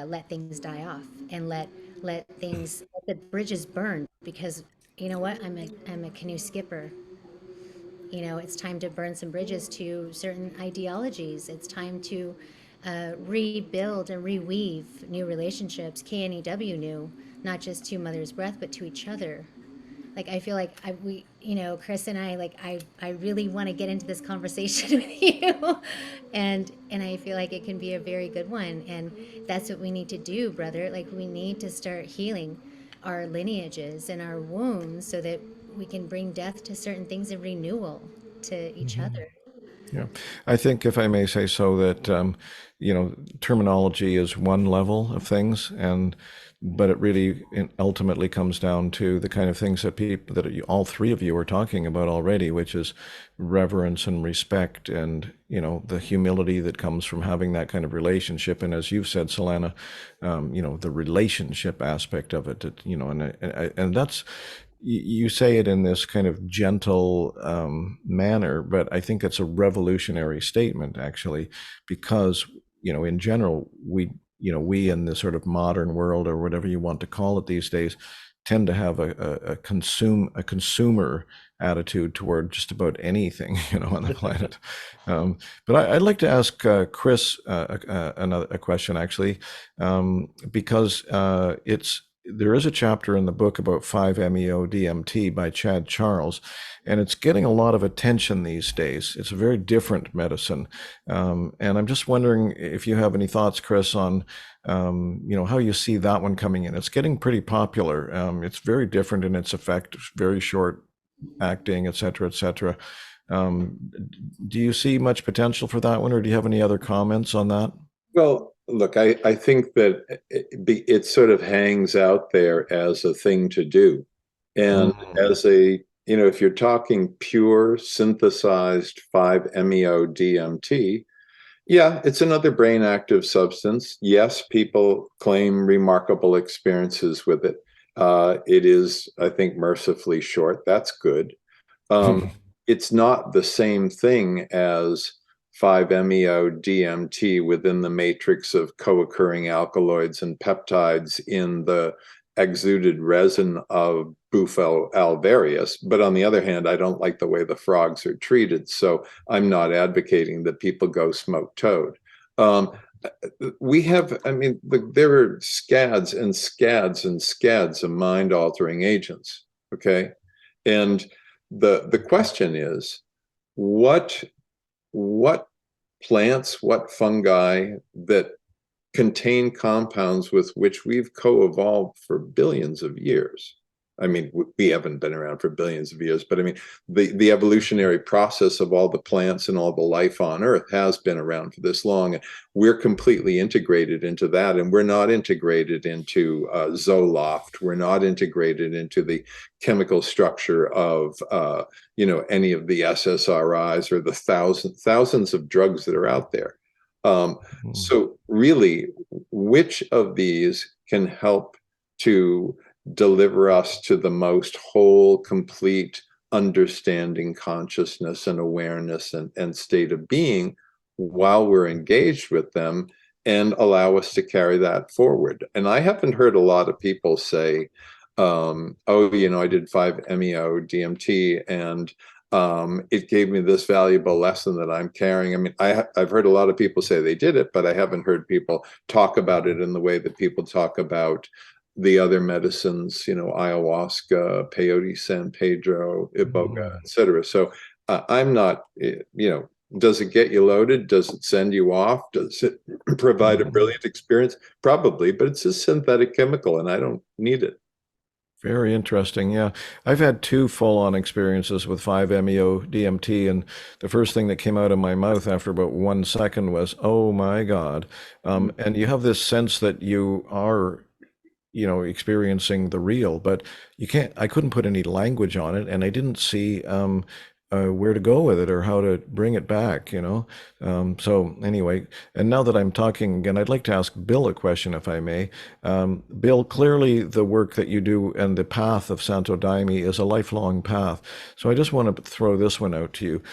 let things die off, and let the bridges burn. Because you know what, I'm a canoe skipper. It's time to burn some bridges to certain ideologies. It's time to rebuild and reweave new relationships, KNEW new, not just to Mother's Breath, but to each other. Like I feel like Chris and I, like I really want to get into this conversation with you, and I feel like it can be a very good one, and that's what we need to do, brother. Like we need to start healing our lineages and our wounds so that we can bring death to certain things and renewal to each other. Yeah, I think if I may say so, that terminology is one level of things, but it really ultimately comes down to the kind of things that all three of you are talking about already, which is reverence and respect, and the humility that comes from having that kind of relationship. And as you've said, Solana, the relationship aspect of it, and that's. You say it in this kind of gentle manner, but I think it's a revolutionary statement, actually, because in general, we in the sort of modern world, or whatever you want to call it these days, tend to have a consumer attitude toward just about anything on the planet. But I'd like to ask Chris a question, actually, because there is a chapter in the book about 5-MeO-DMT by Chad Charles, and it's getting a lot of attention these days. It's a very different medicine. And I'm just wondering if you have any thoughts, Chris, on how you see that one coming in. It's getting pretty popular. It's very different in its effect, very short acting, et cetera, et cetera. Do you see much potential for that one, or do you have any other comments on that? Well, look, I think that it sort of hangs out there as a thing to do. And as if you're talking pure synthesized 5-MeO-DMT, yeah, it's another brain active substance. Yes, people claim remarkable experiences with it. It is, I think, mercifully short. That's good. It's not the same thing as 5-MeO-DMT within the matrix of co-occurring alkaloids and peptides in the exuded resin of Bufo alvarius. But on the other hand, I don't like the way the frogs are treated, so I'm not advocating that people go smoke toad. We have, there are scads and scads and scads of mind-altering agents, okay? And the question is, what plants, what fungi that contain compounds with which we've co-evolved for billions of years. I mean, we haven't been around for billions of years, but I mean, the evolutionary process of all the plants and all the life on Earth has been around for this long, and we're completely integrated into that. And we're not integrated into Zoloft. We're not integrated into the chemical structure of any of the SSRIs or the thousands of drugs that are out there. So really, which of these can help to deliver us to the most whole, complete understanding, consciousness, and awareness and state of being while we're engaged with them, and allow us to carry that forward? And I haven't heard a lot of people say, I did 5-MeO-DMT and it gave me this valuable lesson that I'm carrying. I mean, I've heard a lot of people say they did it, but I haven't heard people talk about it in the way that people talk about the other medicines, ayahuasca, peyote, San Pedro, iboga, etc. So I'm not, does it get you loaded? Does it send you off? Does it provide a brilliant experience? Probably, but it's a synthetic chemical and I don't need it. Very interesting. Yeah. I've had two full-on experiences with 5-MeO DMT, and the first thing that came out of my mouth after about 1 second was, "Oh my God." And you have this sense that you are, experiencing the real, but I couldn't put any language on it, and I didn't see where to go with it or how to bring it back. So anyway, and now that I'm talking again, I'd like to ask Bill a question, if I may. Bill, clearly the work that you do and the path of Santo Daime is a lifelong path. So I just want to throw this one out to you.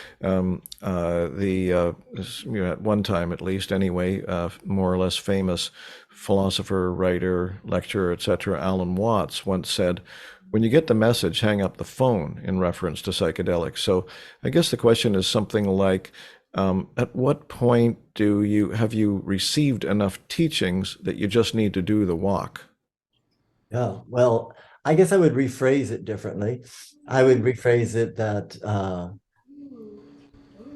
At one time, at least anyway, more or less famous philosopher, writer, lecturer, etc., Alan Watts once said, "When you get the message, hang up the phone," in reference to psychedelics. So I guess the question is something like, at what point have you received enough teachings that you just need to do the walk? Yeah, well, I guess I would rephrase it differently. I would rephrase it that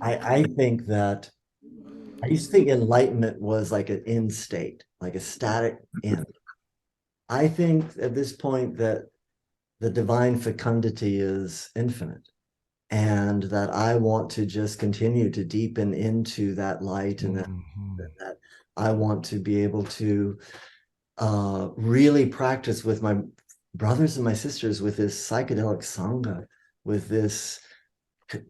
I think that I used to think enlightenment was like an end state, like a static end. I think at this point that the divine fecundity is infinite, and that I want to just continue to deepen into that light, and that I want to be able to really practice with my brothers and my sisters, with this psychedelic sangha, with this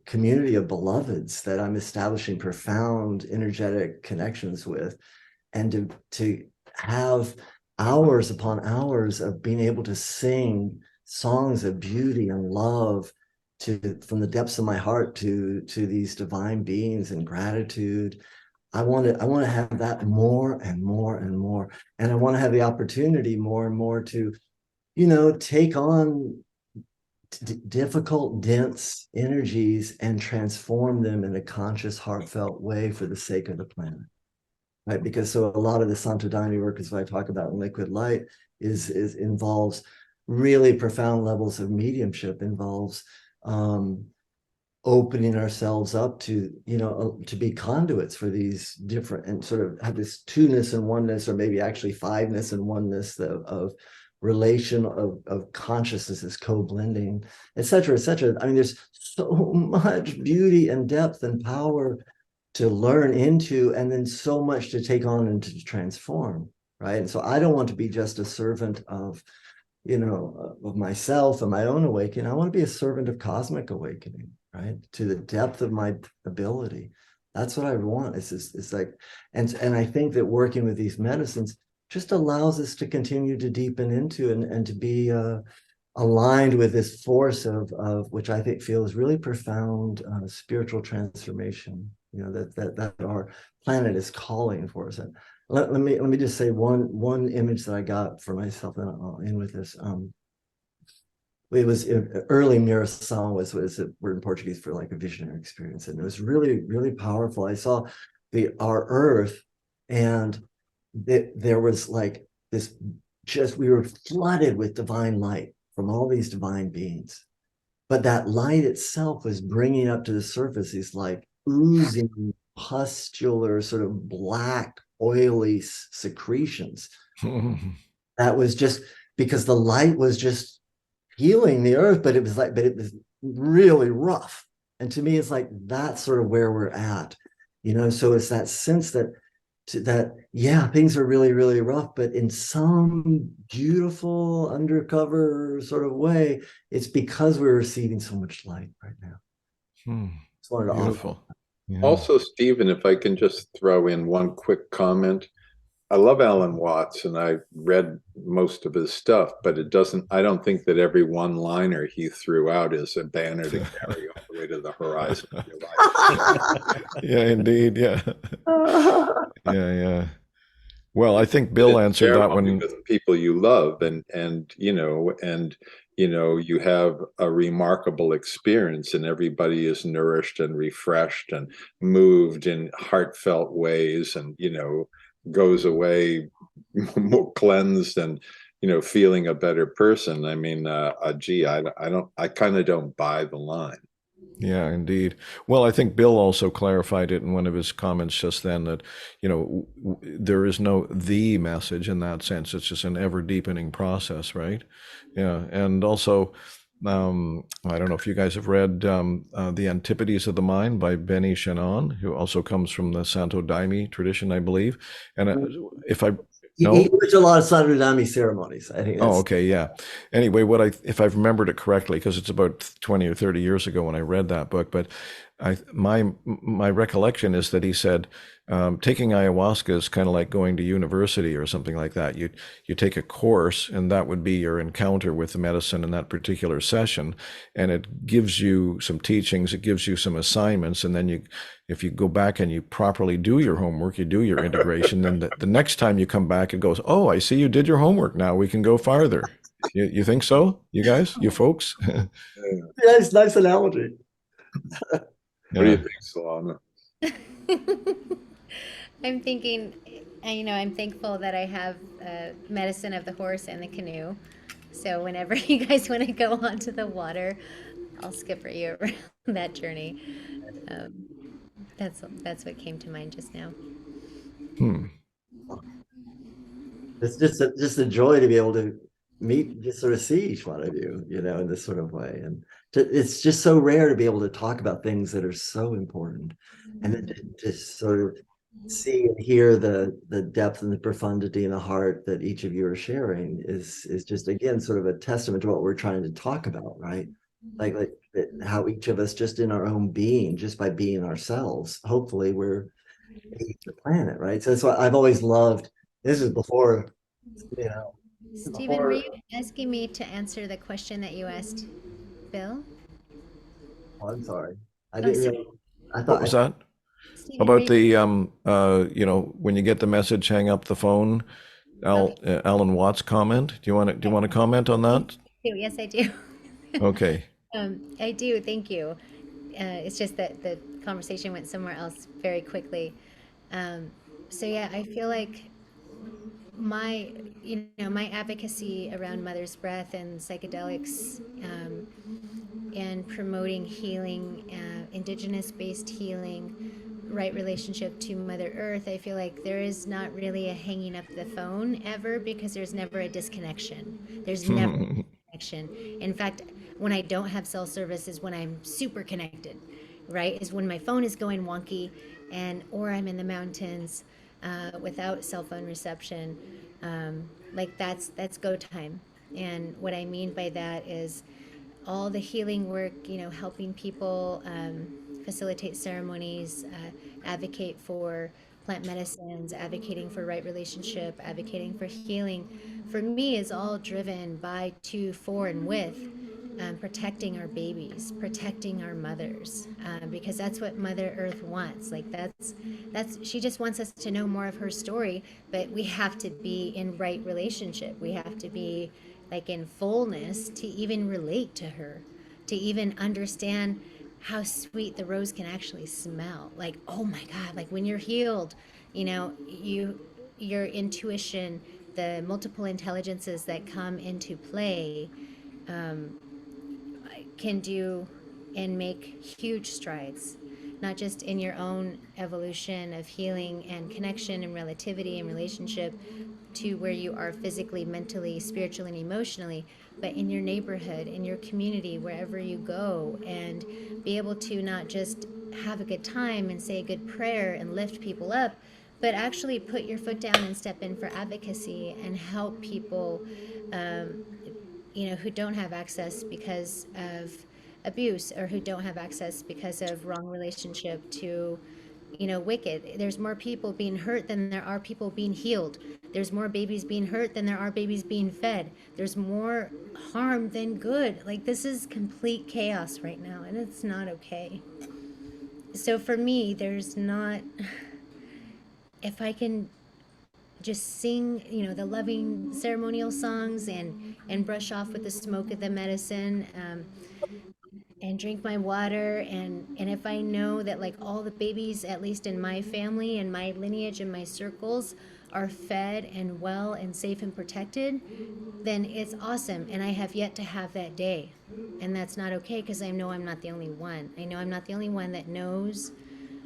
community of beloveds that I'm establishing profound energetic connections with, and to have hours upon hours of being able to sing songs of beauty and love from the depths of my heart to these divine beings and gratitude. I want to have that more and more and more, and I want to have the opportunity more and more to, take on difficult, dense energies and transform them in a conscious, heartfelt way for the sake of the planet. Right? Because so a lot of the Santo Daime work, as I talk about in Liquid Light, is involves really profound levels of mediumship, involves opening ourselves up to, to be conduits for these different, and sort of have this two-ness and oneness, or maybe actually five-ness and oneness of relation of consciousness, co-blending, et cetera, et cetera. I mean, there's so much beauty and depth and power to learn into, and then so much to take on and to transform, right? And so I don't want to be just a servant of, of myself and my own awakening. I want to be a servant of cosmic awakening, right? To the depth of my ability. That's what I want. It's like, and I think that working with these medicines just allows us to continue to deepen into and to be aligned with this force of which I think feels really profound spiritual transformation. That our planet is calling for us. And let me just say one image that I got for myself, and I'll end with this. It was early Miração was a word in Portuguese for like a visionary experience, and it was really, really powerful. I saw our Earth, and there was like this, we were flooded with divine light from all these divine beings, but that light itself was bringing up to the surface these like oozing, pustular, sort of black, oily secretions. That was just because the light was just healing the earth, but it was really rough. And to me, it's like that's sort of where we're at, so it's that sense that things are really, really rough, but in some beautiful undercover sort of way, it's because we're receiving so much light right now. Just wanted to Beautiful. Yeah. Also, Stephen, if I can just throw in one quick comment. I love Alan Watts, and I read most of his stuff, but I don't think that every one-liner he threw out is a banner to carry all the way to the horizon of your life. Yeah, indeed. Yeah. Yeah. Well, I think Bill answered that one. With people you love, and you have a remarkable experience, and everybody is nourished and refreshed and moved in heartfelt ways, and goes away more cleansed and feeling a better person. I mean, I kind of don't buy the line. Yeah, indeed. Well, I think Bill also clarified it in one of his comments just then that, there is no the message in that sense. It's just an ever deepening process, right? Yeah. And also, I don't know if you guys have read The Antipodes of the Mind by Benny Shannon, who also comes from the Santo Daime tradition, I believe. And if I, He no? went to a lot of Saturday ceremonies. I think Oh, that's okay, yeah. Anyway, if I've remembered it correctly, because it's about 20 or 30 years ago when I read that book, but my recollection is that he said taking ayahuasca is kind of like going to university or something like that. You take a course, and that would be your encounter with the medicine in that particular session, and it gives you some teachings, it gives you some assignments, and then if you go back and you properly do your homework, you do your integration, then the next time you come back, it goes, oh, I see you did your homework. Now we can go farther. You think so, you guys, you folks? Yeah. yeah, it's a nice analogy. What do you Yeah. think, Solana? I'm thinking, I'm thankful that I have medicine of the horse and the canoe. So whenever you guys want to go onto the water, I'll skipper you around that journey. Um, that's what came to mind just now. Hmm. It's just a joy to be able to meet, just sort of see each one of you, in this sort of way. And it's just so rare to be able to talk about things that are so important, and then to sort of see and hear the depth and the profundity and the heart that each of you are sharing is just, again, sort of a testament to what we're trying to talk about, right? Like how each of us, just in our own being, just by being ourselves, hopefully we're the planet, right? So that's what I've always loved. This is before, you know, Stephen, were before. you asking me to answer the question that you asked Bill? Oh, I'm sorry. I Oh, didn't sorry. really. I What thought was that? Stephen, were About you? the when you get the message, hang up the phone. Okay. Alan Watts comment. Do you want to comment on Yes, that? I do. Yes, I do. Okay. I do. Thank you. It's just that the conversation went somewhere else very quickly. Um, so yeah, I feel like my, my advocacy around Mother's Breath and psychedelics, and promoting healing, indigenous-based healing, right relationship to Mother Earth, I feel like there is not really a hanging up the phone ever, because there's never a disconnection. There's never a connection. In fact, when I don't have cell service is when I'm super connected, right? Is when my phone is going wonky, or I'm in the mountains without cell phone reception. Like that's go time. And what I mean by that is all the healing work, helping people facilitate ceremonies, advocate for plant medicines, advocating for right relationship, advocating for healing, for me is all driven by, to, for, and with protecting our babies, protecting our mothers, because that's what Mother Earth wants. Like that's she just wants us to know more of her story, but we have to be in right relationship. We have to be like in fullness to even relate to her, to even understand how sweet the rose can actually smell. Like, oh my God, like when you're healed, your intuition, the multiple intelligences that come into play, can do and make huge strides, not just in your own evolution of healing and connection and relativity and relationship to where you are physically, mentally, spiritually, and emotionally, but in your neighborhood, in your community, wherever you go, and be able to not just have a good time and say a good prayer and lift people up, but actually put your foot down and step in for advocacy and help people, um, who don't have access because of abuse, or who don't have access because of wrong relationship to, wicked. There's more people being hurt than there are people being healed. There's more babies being hurt than there are babies being fed. There's more harm than good. Like, this is complete chaos right now, and it's not okay. So for me, there's not, if I can just sing, the loving ceremonial songs, and brush off with the smoke of the medicine, and drink my water, and if I know that, like, all the babies, at least in my family and my lineage and my circles, are fed and well and safe and protected, then it's awesome. And I have yet to have that day. And that's not okay, because I know I'm not the only one. I know I'm not the only one that knows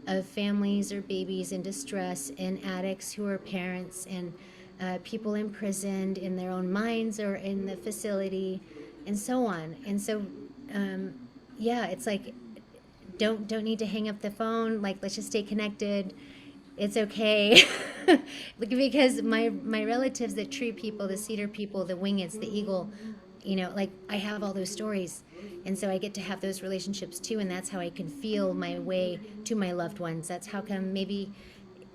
of families or babies in distress and addicts who are parents, and people imprisoned in their own minds or in the facility, and so on. And so, yeah, it's like, don't need to hang up the phone. Like, let's just stay connected. It's okay. Because my relatives, the tree people, the cedar people, the wingets, the eagle, like, I have all those stories, and so I get to have those relationships too, and that's how I can feel my way to my loved ones. That's how come maybe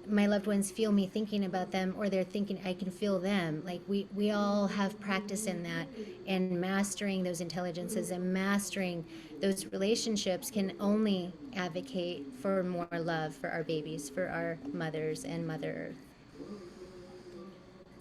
my loved ones feel me thinking about them, or they're thinking I can feel them. Like, we all have practice in that, and mastering those intelligences and mastering those relationships can only advocate for more love for our babies, for our mothers and Mother Earth.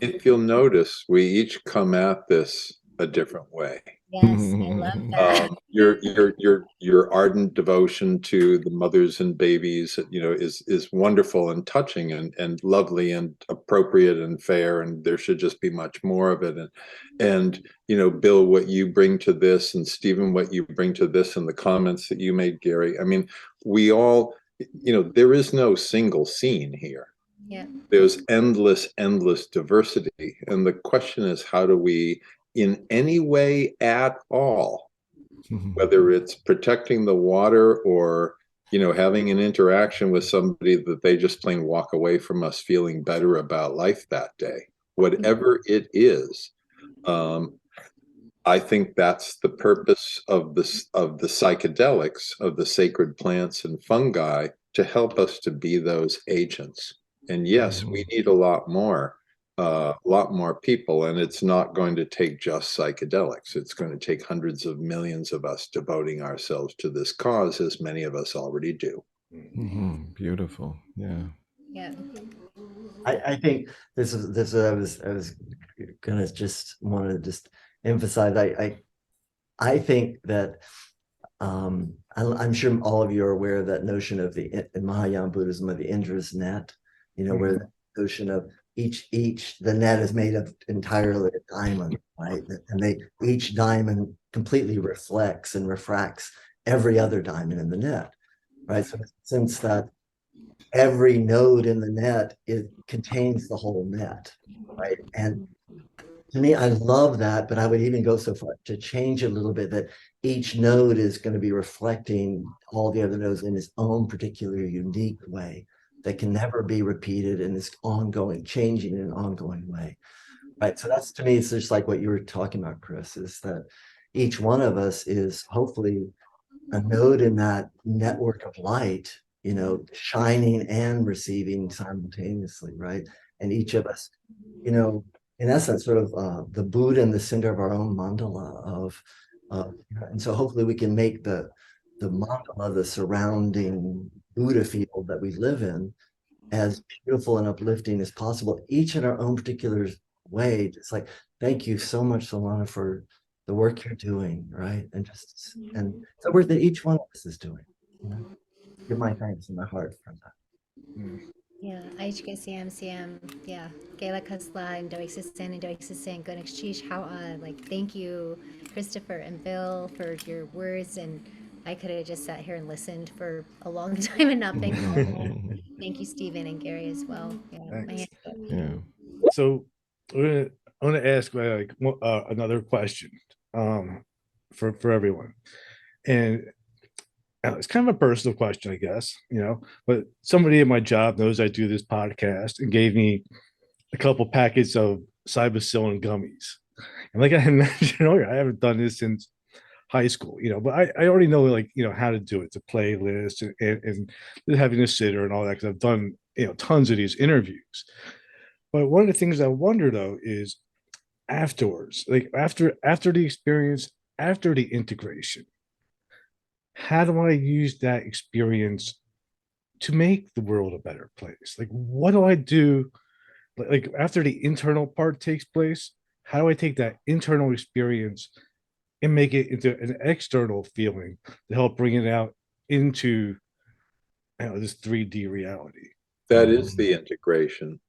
If you'll notice, we each come at this a different way. Yes, I love that. Your ardent devotion to the mothers and babies, is wonderful and touching and lovely and appropriate and fair, and there should just be much more of it. And Bill, what you bring to this, and Stephen, what you bring to this, and the comments that you made, Gary. I mean, we all, there is no single scene here. Yeah. There's endless diversity, and the question is, how do we, in any way at all, whether it's protecting the water or having an interaction with somebody that they just plain walk away from us feeling better about life that day, whatever it is, I think that's the purpose of the psychedelics, of the sacred plants and fungi, to help us to be those agents. And yes, we need a lot more people, and it's not going to take just psychedelics. It's going to take hundreds of millions of us devoting ourselves to this cause, as many of us already do. Beautiful. Yeah. Yeah. I think this is I was gonna just want to just emphasize. I think that I'm sure all of you are aware of that notion of in Mahayana Buddhism of the Indra's net, where the notion of the net is made of entirely of diamond, right? And each diamond completely reflects and refracts every other diamond in the net, right? So since that every node in the net, it contains the whole net, right? And to me, I love that, but I would even go so far to change it a little bit, that each node is going to be reflecting all the other nodes in its own particular unique way that can never be repeated in this ongoing, changing in an ongoing way, right? So that's, to me, it's just like what you were talking about, Chris, is that each one of us is hopefully a node in that network of light, shining and receiving simultaneously, right? And each of us, in essence, sort of the Buddha in the center of our own mandala of, and so hopefully we can make the mandala, the surrounding Buddha field that we live in, as beautiful and uplifting as possible, each in our own particular way. It's like, thank you so much, Solana, for the work you're doing, right? And the work that each one of us is doing. Give my thanks in my heart for that. Yeah, HKCM, yeah. Gala Kasla and Doixisen, Gonekshish, how like, thank you, Christopher and Bill, for your words. And I could have just sat here and listened for a long time and not been called. Thank you, Stephen and Gary, as well. Yeah. Yeah. So I want to ask another question for everyone, and it's kind of a personal question, I guess, but somebody at my job knows I do this podcast and gave me a couple packets of psilocybin gummies. And like I had mentioned earlier, I haven't done this since high school, but I already know, like, how to do it, the playlist and having a sitter and all that, because I've done, tons of these interviews. But one of the things I wonder, though, is afterwards, like after the experience, after the integration, how do I use that experience to make the world a better place? Like, what do I do? Like, after the internal part takes place, how do I take that internal experience and make it into an external feeling to help bring it out into, this 3D reality? That is the integration.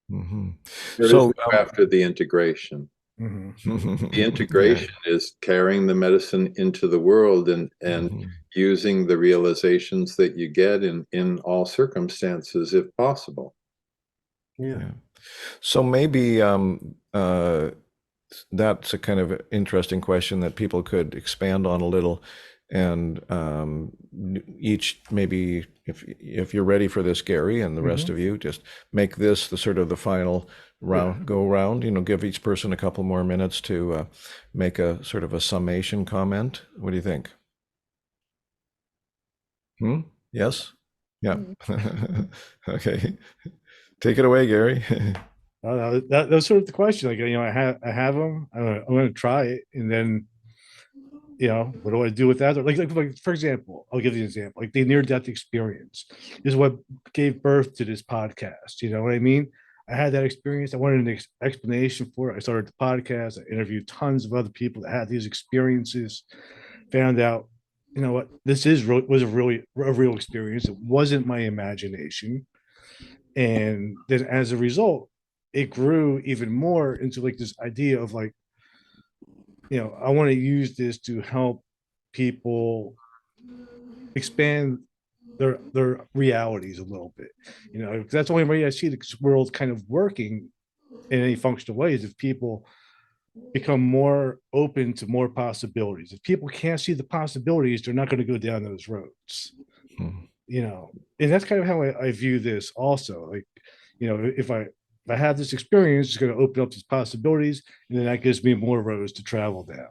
Hmm. There So, is after the integration. Mhm. The integration is carrying the medicine into the world and Mhm. using the realizations that you get in all circumstances, if possible. Yeah. Yeah. So maybe that's a kind of interesting question that people could expand on a little, and each maybe if you're ready for this, Gary, and the rest of you, just make this the sort of the final round go round. Give each person a couple more minutes to make a sort of a summation comment. What do you think? Yes? Yeah. Okay. Take it away, Gary. That's sort of the question. Like, I have them. I'm going to try it, and then, what do I do with that? Like, for example, I'll give you an example. Like the near-death experience is what gave birth to this podcast. You know what I mean? I had that experience. I wanted an explanation for it. I started the podcast. I interviewed tons of other people that had these experiences. Found out, what this was a real experience. It wasn't my imagination. And then as a result, it grew even more into like this idea of like, I want to use this to help people expand their realities a little bit. That's the only way I see the world kind of working in any functional way is if people become more open to more possibilities. If people can't see the possibilities, they're not going to go down those roads. And that's kind of how I view this also. Like, if I have this experience, it's going to open up these possibilities, and then that gives me more roads to travel down.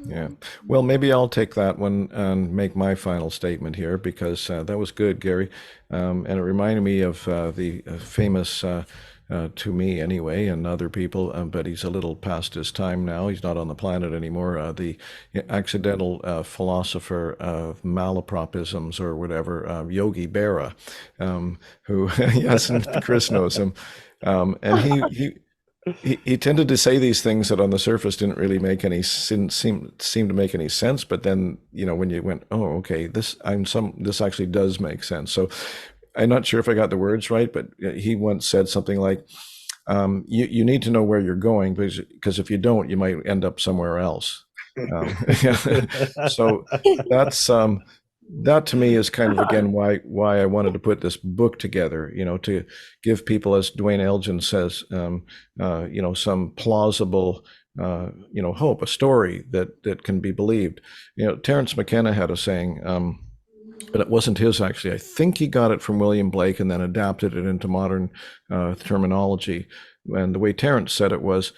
Yeah. Well, maybe I'll take that one and make my final statement here because that was good, Gary. And it reminded me of the famous, to me anyway, and other people, but he's a little past his time now. He's not on the planet anymore. The accidental philosopher of malapropisms or whatever, Yogi Berra, who, yes, and Chris knows him. And he tended to say these things that on the surface didn't really make any seem to make any sense, but then when you went, oh, okay, this actually does make sense. So I'm not sure if I got the words right, but he once said something like, you need to know where you're going because if you don't, you might end up somewhere else. So that's that to me is kind of again why I wanted to put this book together, to give people, as Dwayne Elgin says, some plausible, hope, a story that can be believed. Terence McKenna had a saying, but it wasn't his actually. I think he got it from William Blake and then adapted it into modern terminology. And the way Terence said it was,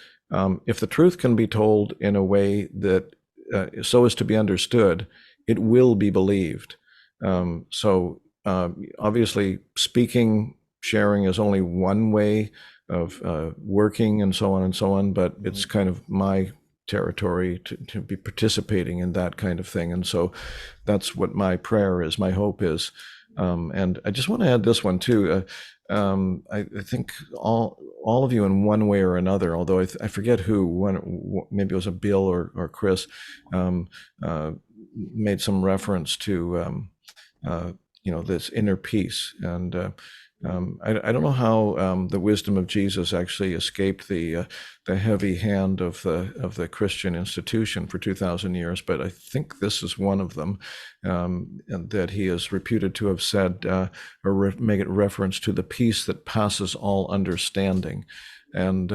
if the truth can be told in a way that so as to be understood, it will be believed. So obviously speaking, sharing is only one way of working and so on and so on, but it's kind of my territory to be participating in that kind of thing. And so that's what my prayer is, my hope is. And I just want to add this one too. I think all of you in one way or another, although I forget who, maybe it was a Bill or Chris, made some reference to this inner peace. And I don't know how the wisdom of Jesus actually escaped the heavy hand of the Christian institution for 2,000 years, but I think this is one of them, and that he is reputed to have said or make it reference to the peace that passes all understanding. And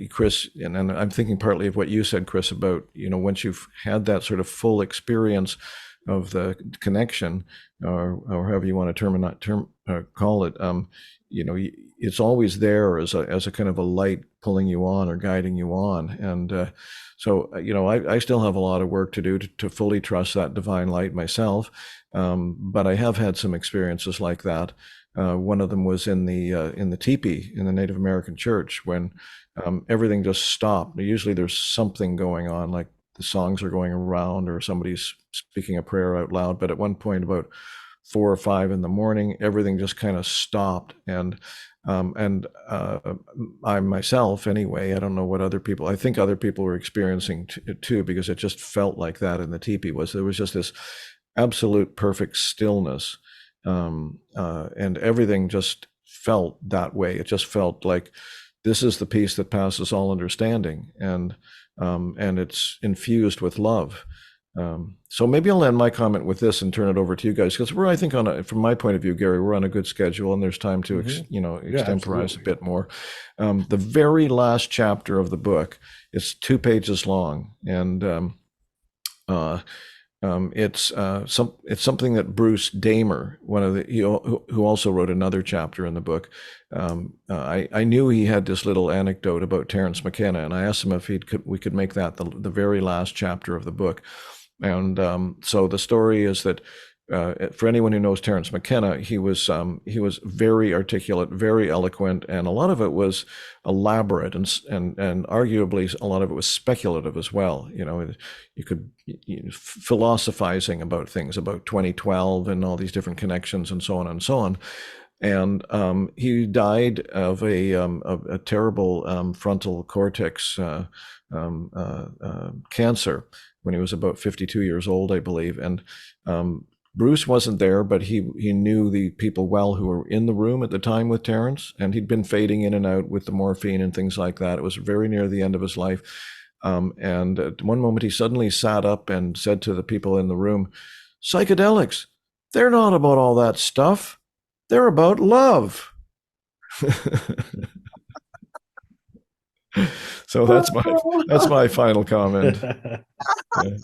Chris, and I'm thinking partly of what you said, Chris, about once you've had that sort of full experience of the connection, or however you want to call it, it's always there as a kind of a light pulling you on or guiding you on. And so I still have a lot of work to do to fully trust that divine light myself, but I have had some experiences like that. One of them was in the teepee in the Native American church when everything just stopped. Usually there's something going on, like the songs are going around or somebody's speaking a prayer out loud. But at one point, about 4 or 5 in the morning, everything just kind of stopped. And I myself, anyway, I don't know what other people, I think other people were experiencing too, because it just felt like that in the teepee. There was just this absolute perfect stillness, and everything just felt that way. It just felt like this is the peace that passes all understanding, and it's infused with love. So maybe I'll end my comment with this and turn it over to you guys, because we're, I think, from my point of view, Gary, we're on a good schedule, and there's time to extemporize a bit more. The very last chapter of the book is 2 pages long, and it's something that Bruce Damer, who also wrote another chapter in the book. I knew he had this little anecdote about Terence McKenna, and I asked him if we could make that the very last chapter of the book. And so the story is that, for anyone who knows Terence McKenna, he was very articulate, very eloquent, and a lot of it was elaborate, and arguably a lot of it was speculative as well. You could philosophizing about things, about 2012 and all these different connections and so on and so on. And he died of a terrible frontal cortex cancer when he was about 52 years old, I believe. And Bruce wasn't there, but he knew the people well who were in the room at the time with Terence, and he'd been fading in and out with the morphine and things like that. It was very near the end of his life. And at one moment he suddenly sat up and said to the people in the room, "Psychedelics, they're not about all that stuff. They're about love." So that's my final comment. Yeah.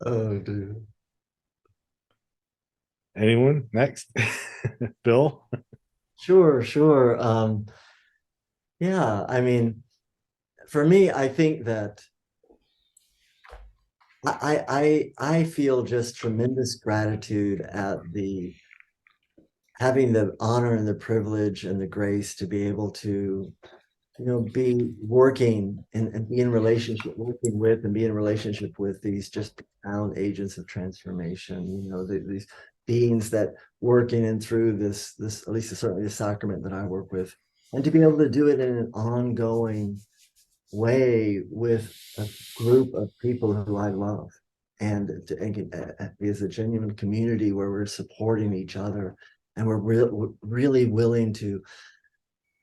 Oh, dude. Anyone next? Bill? Sure. Yeah, I mean, for me, I think that I feel just tremendous gratitude at having the honor and the privilege and the grace to be able to, be working and be in relationship, working with and be in relationship with these just profound agents of transformation, these beings that work in and through this, at least certainly the sacrament that I work with, and to be able to do it in an ongoing way with a group of people who I love, and is a genuine community where we're supporting each other, and we're really willing to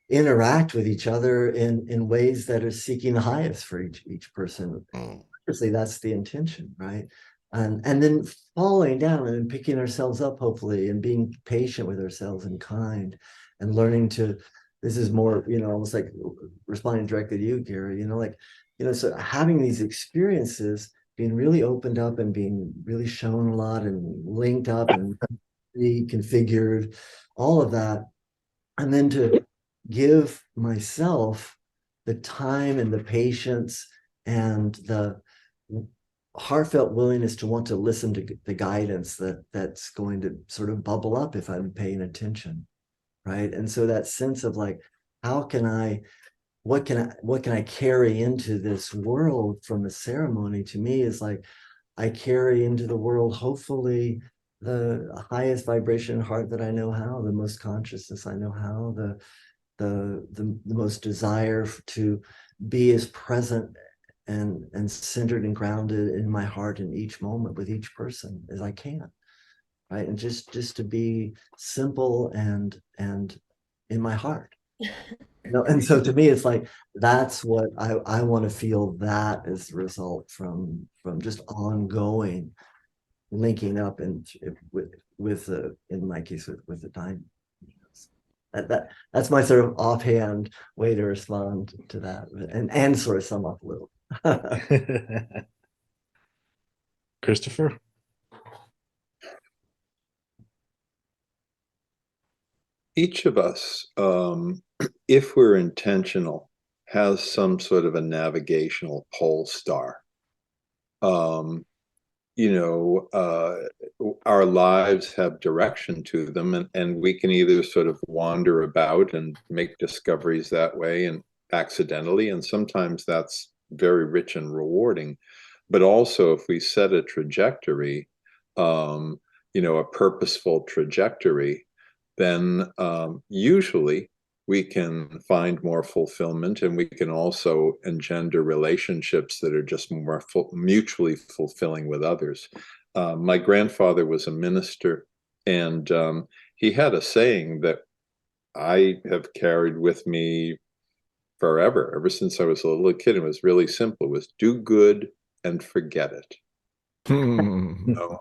interact with each other in ways that are seeking the highest for each person. Obviously, that's the intention, right? And then falling down and picking ourselves up, hopefully, and being patient with ourselves and kind, and learning to. This is more, almost like responding directly to you, Gary. So having these experiences, being really opened up and being really shown a lot and linked up and reconfigured, all of that, and then to give myself the time and the patience and the heartfelt willingness to want to listen to the guidance that's going to sort of bubble up if I'm paying attention, right? And so that sense of like, what can I carry into this world from the ceremony, to me is like, I carry into the world, hopefully, the highest vibration heart that I know how, the most consciousness I know how, the most desire to be as present and centered and grounded in my heart in each moment with each person as I can, right? And just to be simple and in my heart. And so to me, it's like, that's what I want to feel, that as the result from just ongoing linking up and with in my case with the time. That's my sort of offhand way to respond to that, and sort of sum up a little. Christopher? Each of us, if we're intentional, has some sort of a navigational pole star. Our lives have direction to them, and we can either sort of wander about and make discoveries that way and accidentally, and sometimes that's very rich and rewarding. But also, if we set a trajectory, a purposeful trajectory, then usually we can find more fulfillment, and we can also engender relationships that are just more mutually fulfilling with others. My grandfather was a minister, and he had a saying that I have carried with me forever, ever since I was a little kid. It was really simple. It was do good and forget it. So,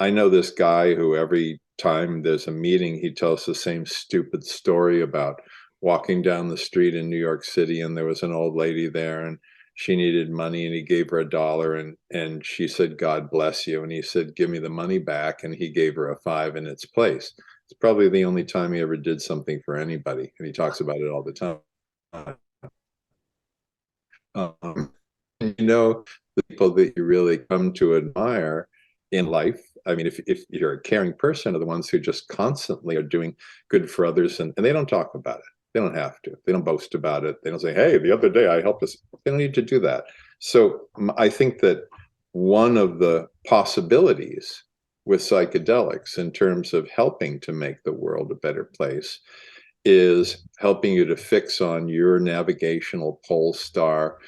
I know this guy who every time there's a meeting, he tells the same stupid story about walking down the street in New York City, and there was an old lady there, and she needed money, and he gave her $1, and she said, "God bless you," and he said, "Give me the money back," and he gave her a 5 in its place. It's probably the only time he ever did something for anybody, and he talks about it all the time. Um, you know, the people that you really come to admire in life. I mean, if you're a caring person, are the ones who just constantly are doing good for others, and they don't talk about it. They don't have to. They don't boast about it. They don't say, "Hey, the other day I helped us." They don't need to do that. So I think that one of the possibilities with psychedelics in terms of helping to make the world a better place is helping you to fix on your navigational pole star,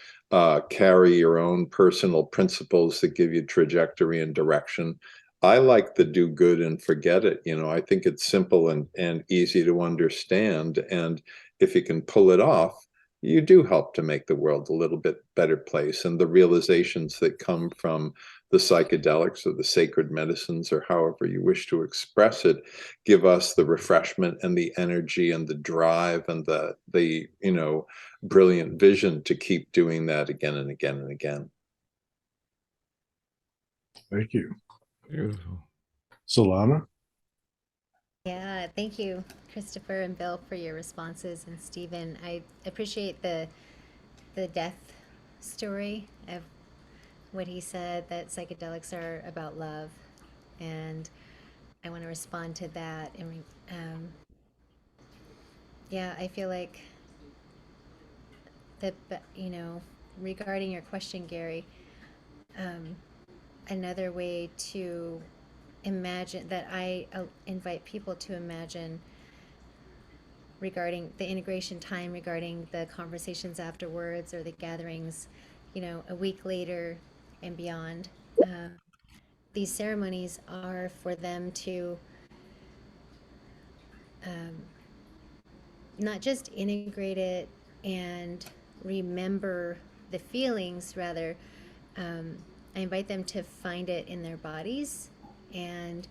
carry your own personal principles that give you trajectory and direction. I like the do good and forget it. I think it's simple and easy to understand. And if you can pull it off, you do help to make the world a little bit better place. And the realizations that come from the psychedelics or the sacred medicines, or however you wish to express it, give us the refreshment and the energy and the drive and the brilliant vision to keep doing that again and again and again. Thank you. Beautiful. Solana? Yeah, thank you, Christopher and Bill, for your responses, and Stephen. I appreciate the death story of what he said, that psychedelics are about love, and I want to respond to that. And yeah, I feel like that, regarding your question, Gary, another way to imagine that I invite people to imagine regarding the integration time, regarding the conversations afterwards or the gatherings, a week later and beyond. These ceremonies are for them to not just integrate it and remember the feelings, rather, I invite them to find it in their bodies, and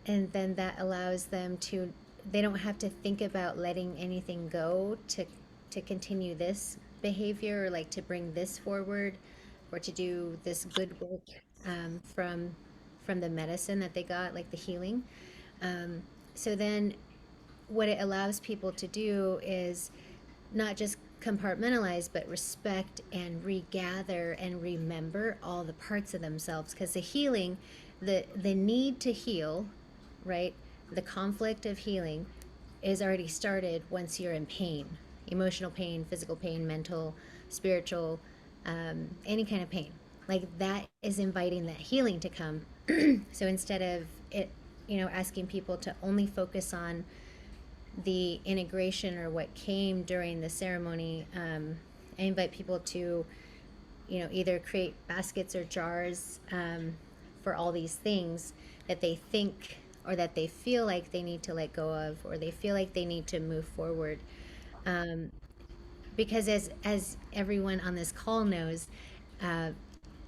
then that allows them to, they don't have to think about letting anything go to continue this behavior, or like to bring this forward, or to do this good work from the medicine that they got, like the healing. So then what it allows people to do is not just compartmentalize, but respect and regather and remember all the parts of themselves. Because the healing, the need to heal, right? The conflict of healing is already started once you're in pain, emotional pain, physical pain, mental, spiritual, any kind of pain. Like that is inviting that healing to come. So instead of it, asking people to only focus on the integration or what came during the ceremony, I invite people to, either create baskets or jars for all these things that they think or that they feel like they need to let go of, or they feel like they need to move forward. Because as everyone on this call knows,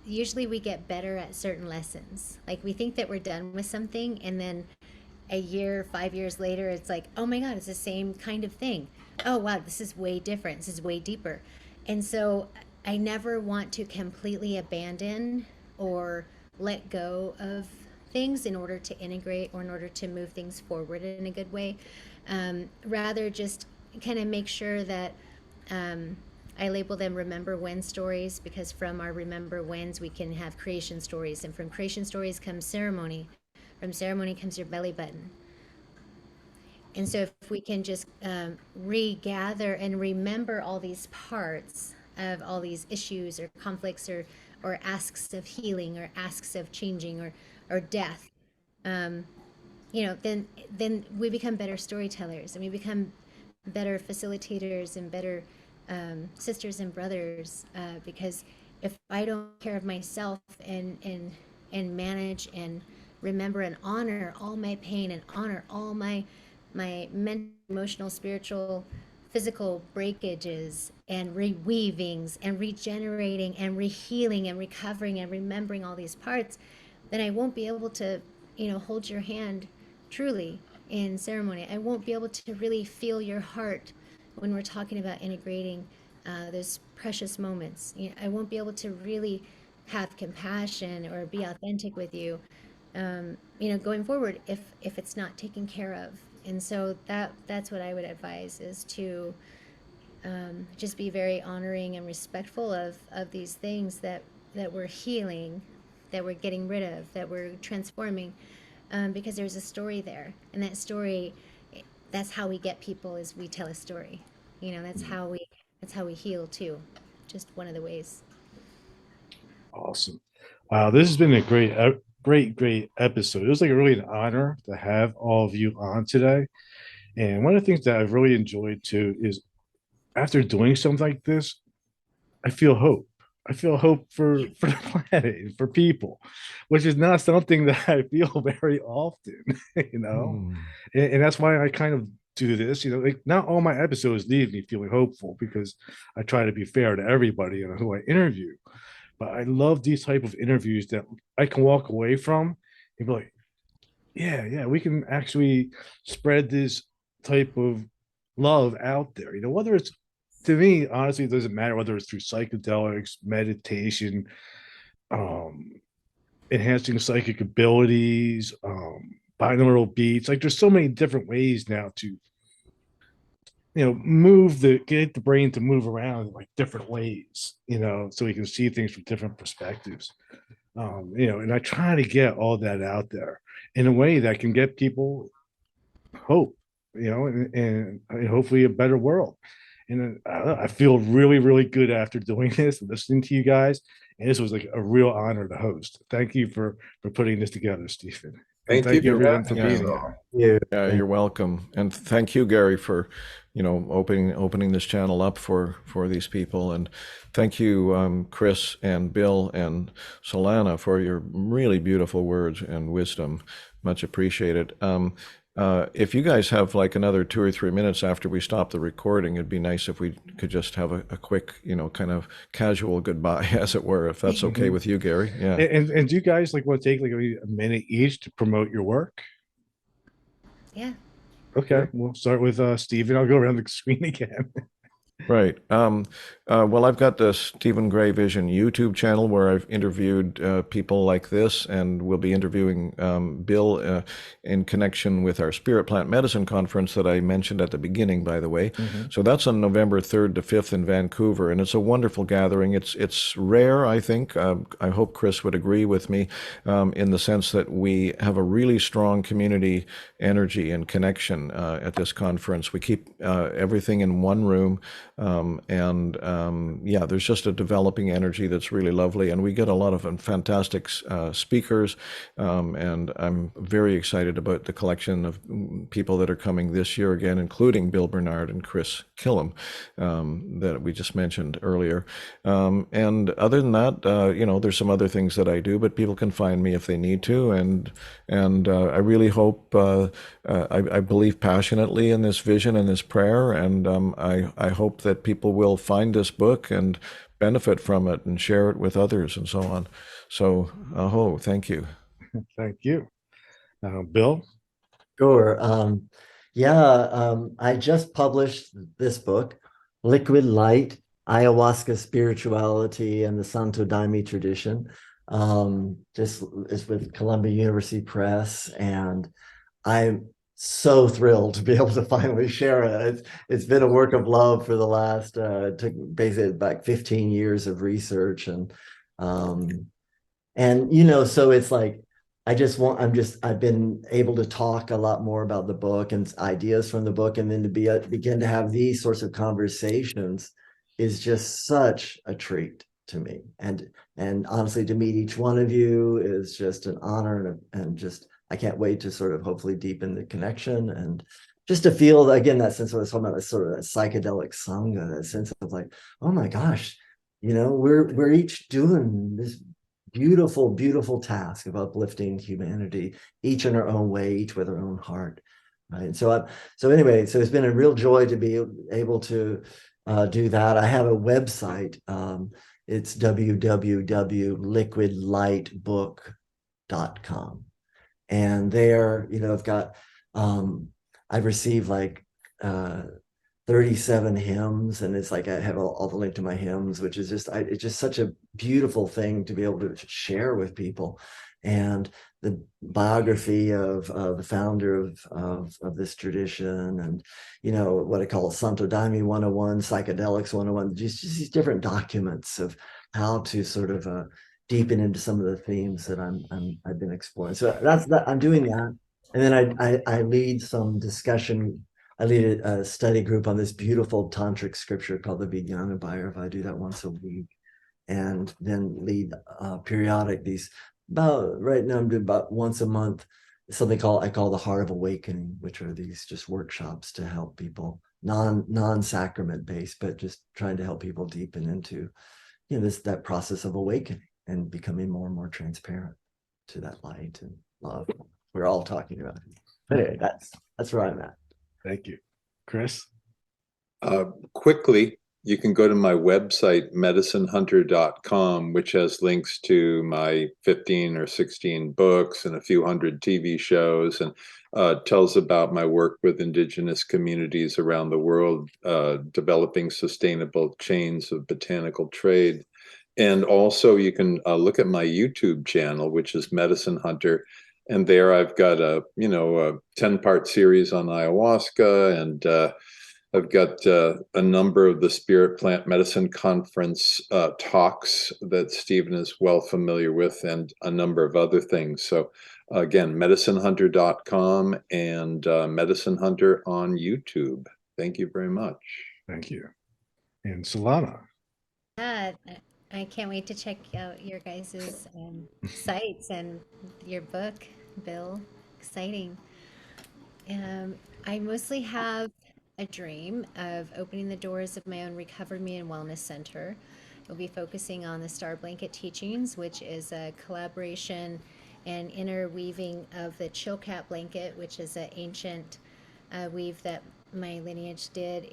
usually we get better at certain lessons. Like we think that we're done with something, and then a year, 5 years later, it's like, oh my God, it's the same kind of thing. Oh wow, this is way different. This is way deeper. And so I never want to completely abandon or let go of things in order to integrate or in order to move things forward in a good way. Rather, just kind of make sure that I label them remember when stories, because from our remember whens we can have creation stories, and from creation stories comes ceremony. From ceremony comes your belly button. And so if we can just regather and remember all these parts of all these issues or conflicts or asks of healing or asks of changing or death, then we become better storytellers, and we become better facilitators and better sisters and brothers, because if I don't take care of myself and manage and remember and honor all my pain and honor all my mental, emotional, spiritual, physical breakages and reweavings and regenerating and rehealing and recovering and remembering all these parts, then I won't be able to, hold your hand truly in ceremony. I won't be able to really feel your heart when we're talking about integrating those precious moments. I won't be able to really have compassion or be authentic with you, going forward if it's not taken care of. And so that's what I would advise, is to just be very honoring and respectful of these things that we're healing, that we're getting rid of, that we're transforming, because there's a story there, and that story, that's how we get people, is we tell a story. That's how we heal too. Just one of the ways. Awesome. Wow, this has been a great episode. It was like really an honor to have all of you on today. And one of the things that I've really enjoyed too is after doing something like this, I feel hope. I feel hope for the planet and for people, which is not something that I feel very often, you know. And that's why I kind of do this, like not all my episodes leave me feeling hopeful, because I try to be fair to everybody who I interview. But I love these type of interviews that I can walk away from and be like, yeah, we can actually spread this type of love out there. Whether it's, to me, honestly, it doesn't matter whether it's through psychedelics, meditation, um, enhancing psychic abilities, binaural beats. Like there's so many different ways now to, get the brain to move around in like different ways, so we can see things from different perspectives. And I try to get all that out there in a way that can get people hope, and hopefully a better world. And I feel really, really good after doing this, listening to you guys. And this was like a real honor to host. Thank you for putting this together, Stephen. And Thank you for everyone for having us being all. here. Yeah, you're welcome. And thank you, Gary, for, opening this channel up for these people. And thank you, Chris and Bill and Solana, for your really beautiful words and wisdom. Much appreciated. If you guys have like another 2 or 3 minutes after we stop the recording, it'd be nice if we could just have a quick, kind of casual goodbye, as it were, if that's okay with you, Gary. Yeah. And do you guys like want to take like a minute each to promote your work? Yeah. Okay, we'll start with Stephen. I'll go around the screen again. Right. Well, I've got the Stephen Gray Vision YouTube channel where I've interviewed people like this, and we'll be interviewing Bill in connection with our Spirit Plant Medicine Conference that I mentioned at the beginning, by the way. So that's on November 3rd to 5th in Vancouver, and it's a wonderful gathering. It's rare, I think. I hope Chris would agree with me in the sense that we have a really strong community energy and connection at this conference. We keep everything in one room. There's just a developing energy that's really lovely, and we get a lot of fantastic speakers, and I'm very excited about the collection of people that are coming this year again, including Bill Barnard and Chris Kilham that we just mentioned earlier. And other than that, there's some other things that I do, but people can find me if they need to, and I really hope, I believe passionately in this vision and this prayer, and I hope that people will find this book and benefit from it and share it with others and so on. So, thank you. Thank you. Bill? Sure. I just published this book, Liquid Light, Ayahuasca Spirituality and the Santo Daime Tradition. This is with Columbia University Press, and I'm so thrilled to be able to finally share it. It's been a work of love for the last took basically about 15 years of research, and so it's like I've been able to talk a lot more about the book and ideas from the book, and then to begin to have these sorts of conversations is just such a treat to me. And honestly, to meet each one of you is just an honor, and just I can't wait to sort of hopefully deepen the connection, and just to feel again that sense of what I was talking about, sort of a psychedelic sangha, that sense of like, oh my gosh, we're each doing this beautiful, beautiful task of uplifting humanity, each in our own way, each with our own heart. Right. So anyway, so it's been a real joy to be able to do that. I have a website. It's www.liquidlightbook.com. And there, I've got, I've received like 37 hymns, and it's like I have all the link to my hymns, which is just, it's just such a beautiful thing to be able to share with people. And the biography of the founder of this tradition, and what I call Santo Daime 101, Psychedelics 101, just these different documents of how to sort of deepen into some of the themes that I've been exploring. So that's that. I'm doing that, and then I lead some discussion. I lead a study group on this beautiful tantric scripture called the Vijnana Bhairava. I do that once a week, and then lead periodic these. About right now, I'm doing about once a month something I call the Heart of Awakening, which are these just workshops to help people, non-sacrament based, but just trying to help people deepen into that process of awakening and becoming more and more transparent to that light and love we're all talking about. Anyway, that's where I'm at. Thank you. Chris? Quickly, you can go to my website, medicinehunter.com, which has links to my 15 or 16 books and a few hundred TV shows, and tells about my work with indigenous communities around the world, developing sustainable chains of botanical trade. And also you can look at my YouTube channel, which is Medicine Hunter. And there I've got a 10-part series on ayahuasca, and I've got a number of the Spirit Plant Medicine Conference talks that Stephan is well familiar with, and a number of other things. So again, medicinehunter.com and Medicine Hunter on YouTube. Thank you very much. Thank you. And Solana? I can't wait to check out your guys' sites and your book, Bill. Exciting. I mostly have a dream of opening the doors of my own Recover Me and Wellness Center. We'll be focusing on the Star Blanket Teachings, which is a collaboration and interweaving of the chill cat blanket, which is an ancient weave that my lineage did.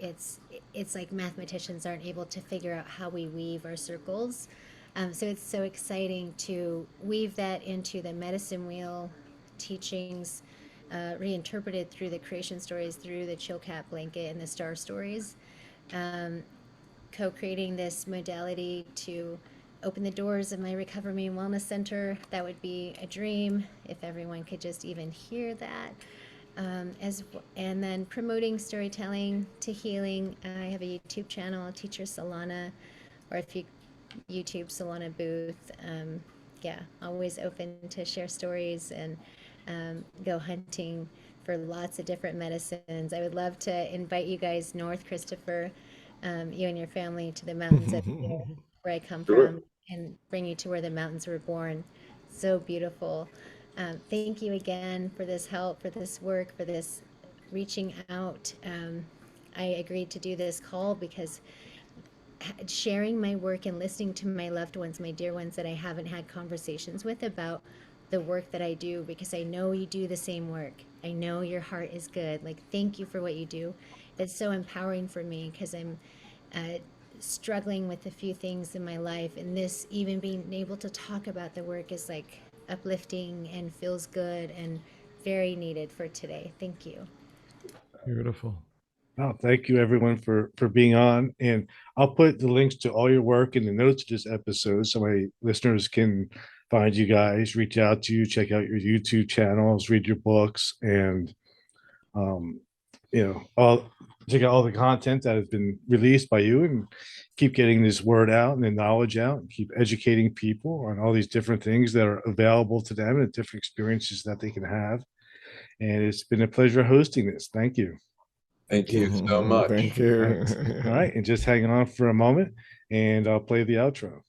It's like mathematicians aren't able to figure out how we weave our circles. So it's so exciting to weave that into the medicine wheel teachings, reinterpreted through the creation stories, through the chill cat blanket and the star stories. Co-creating this modality to open the doors of my Recover Me and Wellness Center. That would be a dream if everyone could just even hear that. And then promoting storytelling to healing. I have a YouTube channel, Teacher Solana, or if you YouTube Solana Booth. Always open to share stories and go hunting for lots of different medicines. I would love to invite you guys north, Christopher, you and your family, to the mountains up here where I come from, and bring you to where the mountains were born. So beautiful. Thank you again for this help, for this work, for this reaching out. I agreed to do this call because sharing my work and listening to my loved ones, my dear ones that I haven't had conversations with about the work that I do, because I know you do the same work. I know your heart is good. Like, thank you for what you do. It's so empowering for me because I'm struggling with a few things in my life, and this, even being able to talk about the work, is like uplifting and feels good and very needed for today. Thank you. Beautiful. Oh, thank you everyone for being on. And I'll put the links to all your work in the notes of this episode so my listeners can find you guys, reach out to you, check out your YouTube channels, read your books, and check out all the content that has been released by you, and keep getting this word out and the knowledge out, and keep educating people on all these different things that are available to them and different experiences that they can have. And it's been a pleasure hosting this. Thank you. Thank you so much. Thank you. All right. And just hang on for a moment and I'll play the outro.